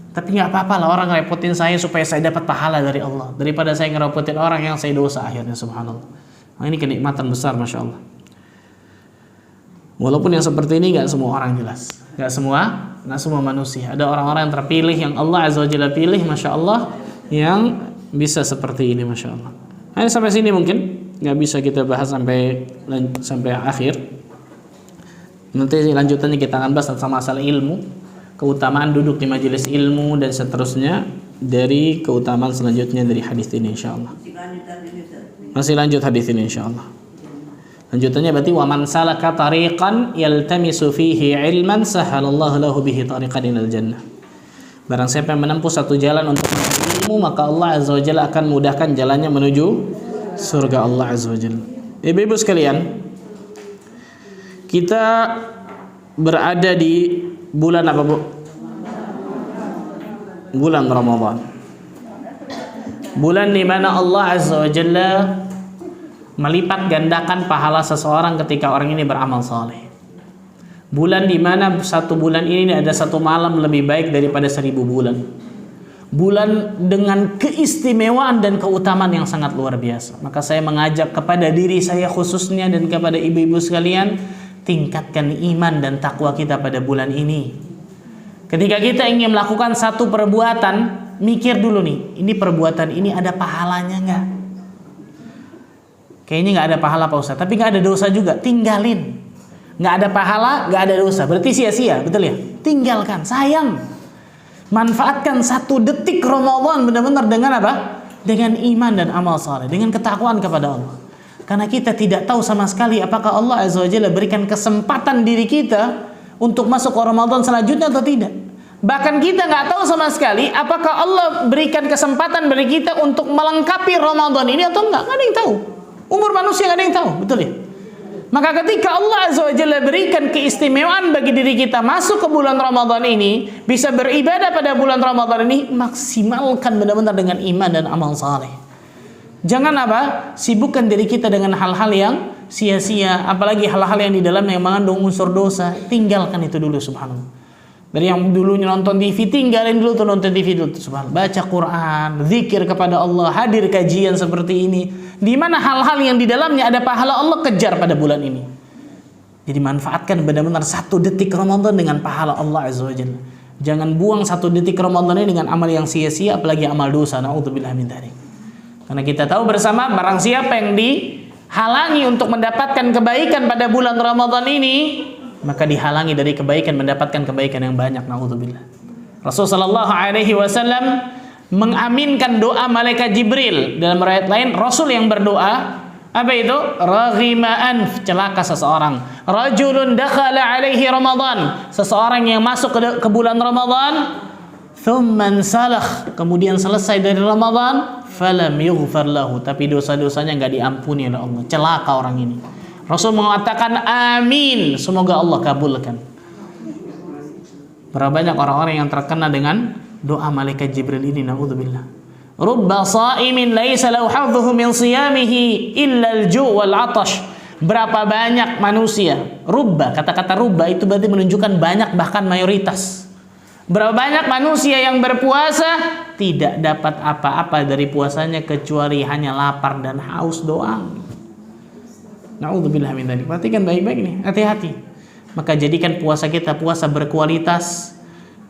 Tapi nggak apa-apa lah orang ngerepotin saya supaya saya dapat pahala dari Allah, daripada saya ngerepotin orang yang saya dosa akhirnya, subhanallah. Nah, ini kenikmatan besar, masya Allah. Walaupun yang seperti ini nggak semua orang jelas, nggak semua manusia. Ada orang-orang yang terpilih yang Allah Azza wa Jalla pilih, masya Allah, yang bisa seperti ini, masya Allah. Nah, ini sampai sini mungkin nggak bisa kita bahas sampai akhir. Nanti lanjutannya kita akan bahas tentang masalah ilmu, keutamaan duduk di majelis ilmu dan seterusnya dari keutamaan selanjutnya dari hadis ini, insyaallah. Masih lanjut hadis ini, insyaallah. Lanjutannya berarti wa man salaka tariqan yaltamisu fihi ilman sahalallahu lahu bihi tariqan ilal jannah. Barang siapa yang menempuh satu jalan untuk mencari ilmu, maka Allah Azza wa Jalla akan mudahkan jalannya menuju surga Allah Azza wa Jalla. Ibu-ibu sekalian, kita berada di bulan apa, Bu? Bulan Ramadan. Bulan di mana Allah Azza wa Jalla melipat gandakan pahala seseorang ketika orang ini beramal saleh. Bulan di mana satu bulan ini ada satu malam lebih baik daripada 1000 bulan. Bulan dengan keistimewaan dan keutamaan yang sangat luar biasa. Maka saya mengajak kepada diri saya khususnya dan kepada ibu-ibu sekalian, tingkatkan iman dan takwa kita pada bulan ini. Ketika kita ingin melakukan satu perbuatan, mikir dulu nih, ini perbuatan ini ada pahalanya nggak? Kayaknya nggak ada pahala, Pak Ustaz, tapi nggak ada dosa juga, tinggalin. Nggak ada pahala, nggak ada dosa, berarti sia-sia, betul ya? Tinggalkan, sayang. Manfaatkan 1 detik Ramadan benar-benar dengan apa? Dengan iman dan amal saleh, dengan ketakwaan kepada Allah. Karena kita tidak tahu sama sekali apakah Allah Azza wa Jalla berikan kesempatan diri kita untuk masuk ke Ramadan selanjutnya atau tidak. Bahkan kita nggak tahu sama sekali apakah Allah berikan kesempatan bagi kita untuk melengkapi Ramadan ini atau enggak. Nggak ada yang tahu. Umur manusia nggak ada yang tahu, betul ya? Maka ketika Allah Azza wa Jalla berikan keistimewaan bagi diri kita masuk ke bulan Ramadan ini, bisa beribadah pada bulan Ramadan ini, maksimalkan benar-benar dengan iman dan amal saleh. Jangan apa? Sibukkan diri kita dengan hal-hal yang sia-sia, apalagi hal-hal yang di dalam yang mengandung unsur dosa. Tinggalkan itu dulu, subhanallah. Dari yang dulunya nonton TV, tinggalin dulu tuh nonton TV dulu, subhanallah. Baca Quran, zikir kepada Allah, hadir kajian seperti ini, di mana hal-hal yang di dalamnya ada pahala Allah, kejar pada bulan ini. Jadi manfaatkan benar-benar 1 detik Ramadan dengan pahala Allah Azza wa Jalla. Jangan buang 1 detik Ramadan ini dengan amal yang sia-sia, apalagi amal dosa. Na'udzubillah min dzalik. Karena kita tahu bersama, barang siapa yang dihalangi untuk mendapatkan kebaikan pada bulan Ramadan ini, maka dihalangi dari kebaikan, mendapatkan kebaikan yang banyak. Na'udzubillah. Rasulullah sallallahu alaihi wasallam mengaminkan doa malaikat Jibril. Dalam riwayat lain Rasul yang berdoa, apa itu? Raghima anf, celaka seseorang. Rajulun dakhala alaihi Ramadan, seseorang yang masuk ke bulan Ramadan, thumman salah, kemudian selesai dari Ramadan, falam yughfar lahu, tapi dosa-dosanya enggak diampuni oleh Allah. Celaka orang ini. Rasul mengatakan amin, semoga Allah kabulkan. Berapa banyak orang-orang yang terkena dengan doa malaikat Jibril ini, naudzubillah. Rubba sha'imin laisa lahu hadzuhu min siyamihi illa al-ju' wal 'atash. Berapa banyak manusia, rubba, kata-kata rubba itu berarti menunjukkan banyak, bahkan mayoritas. Berapa banyak manusia yang berpuasa tidak dapat apa-apa dari puasanya kecuali hanya lapar dan haus doang. Naudzubillah min dzalik. Perhatikan baik-baik nih, hati-hati. Maka jadikan puasa kita puasa berkualitas.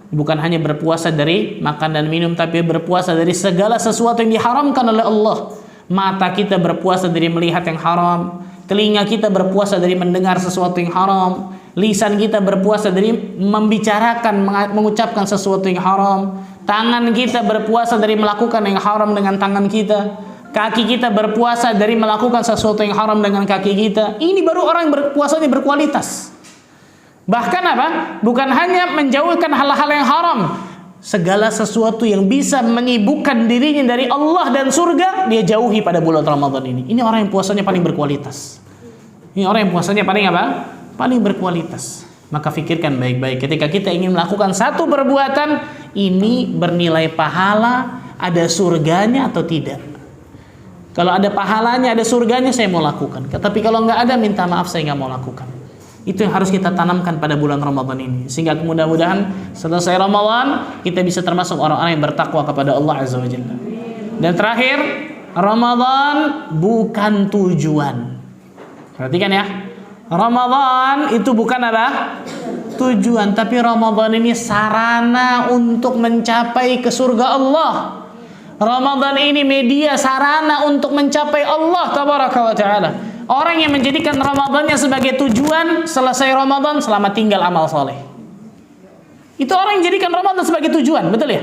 Bukan hanya berpuasa dari makan dan minum, tapi berpuasa dari segala sesuatu yang diharamkan oleh Allah. Mata kita berpuasa dari melihat yang haram, telinga kita berpuasa dari mendengar sesuatu yang haram, lisan kita berpuasa dari membicarakan, mengucapkan sesuatu yang haram, tangan kita berpuasa dari melakukan yang haram dengan tangan kita, kaki kita berpuasa dari melakukan sesuatu yang haram dengan kaki kita. Ini baru orang yang berpuasanya berkualitas. Bahkan apa? Bukan hanya menjauhkan hal-hal yang haram, segala sesuatu yang bisa menyibukkan dirinya dari Allah dan surga, dia jauhi pada bulan Ramadan ini. Ini orang yang puasanya paling berkualitas. Ini orang yang puasanya paling apa? Paling berkualitas. Maka fikirkan baik-baik ketika kita ingin melakukan satu perbuatan, ini bernilai pahala, ada surganya atau tidak. Kalau ada pahalanya, ada surganya, saya mau lakukan. Tapi kalau nggak ada, minta maaf, saya nggak mau lakukan. Itu yang harus kita tanamkan pada bulan Ramadan ini, sehingga mudah-mudahan selesai Ramadan kita bisa termasuk orang-orang yang bertakwa kepada Allah Azza wa Jalla. Dan terakhir, Ramadan bukan tujuan. Perhatikan ya, Ramadan itu bukan apa? Tujuan, tapi Ramadan ini sarana untuk mencapai ke surga Allah. Ramadan ini media sarana untuk mencapai Allah Tabaraka wa Ta'ala. Orang yang menjadikan Ramadannya sebagai tujuan, selesai Ramadan selamat tinggal amal soleh. Itu orang yang menjadikan Ramadan sebagai tujuan, betul ya?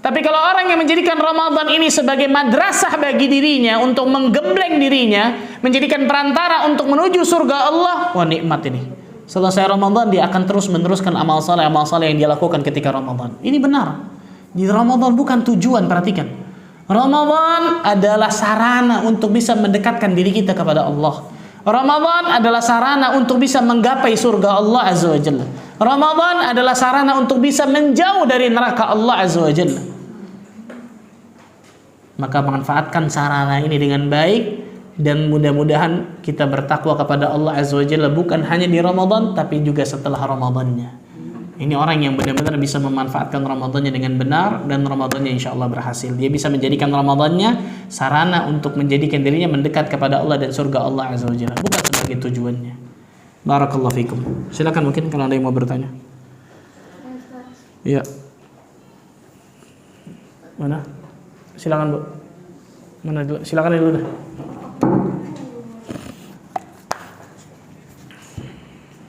Tapi kalau orang yang menjadikan Ramadan ini sebagai madrasah bagi dirinya untuk menggembleng dirinya, menjadikan perantara untuk menuju surga Allah, wah nikmat ini. Selesai Ramadan dia akan terus meneruskan amal soleh yang dia lakukan ketika Ramadan. Ini benar. Di Ramadan bukan tujuan, perhatikan. Ramadan adalah sarana untuk bisa mendekatkan diri kita kepada Allah. Ramadan adalah sarana untuk bisa menggapai surga Allah Azza wa Jalla. Ramadan adalah sarana untuk bisa menjauh dari neraka Allah Azza wa Jalla. Maka manfaatkan sarana ini dengan baik, dan mudah-mudahan kita bertakwa kepada Allah Azza wa Jalla bukan hanya di Ramadan tapi juga setelah Ramadannya. Ini orang yang benar-benar bisa memanfaatkan Ramadannya dengan benar, dan Ramadannya insya Allah berhasil. Dia bisa menjadikan Ramadannya sarana untuk menjadikan dirinya mendekat kepada Allah dan surga Allah Azza wa Jalla, bukan sebagai tujuannya. Barakallahu fikum. Silakan, mungkin kalau ada yang mau bertanya. Iya. Mana? Silakan Bu. Mana dulu? Silakan dulu dah.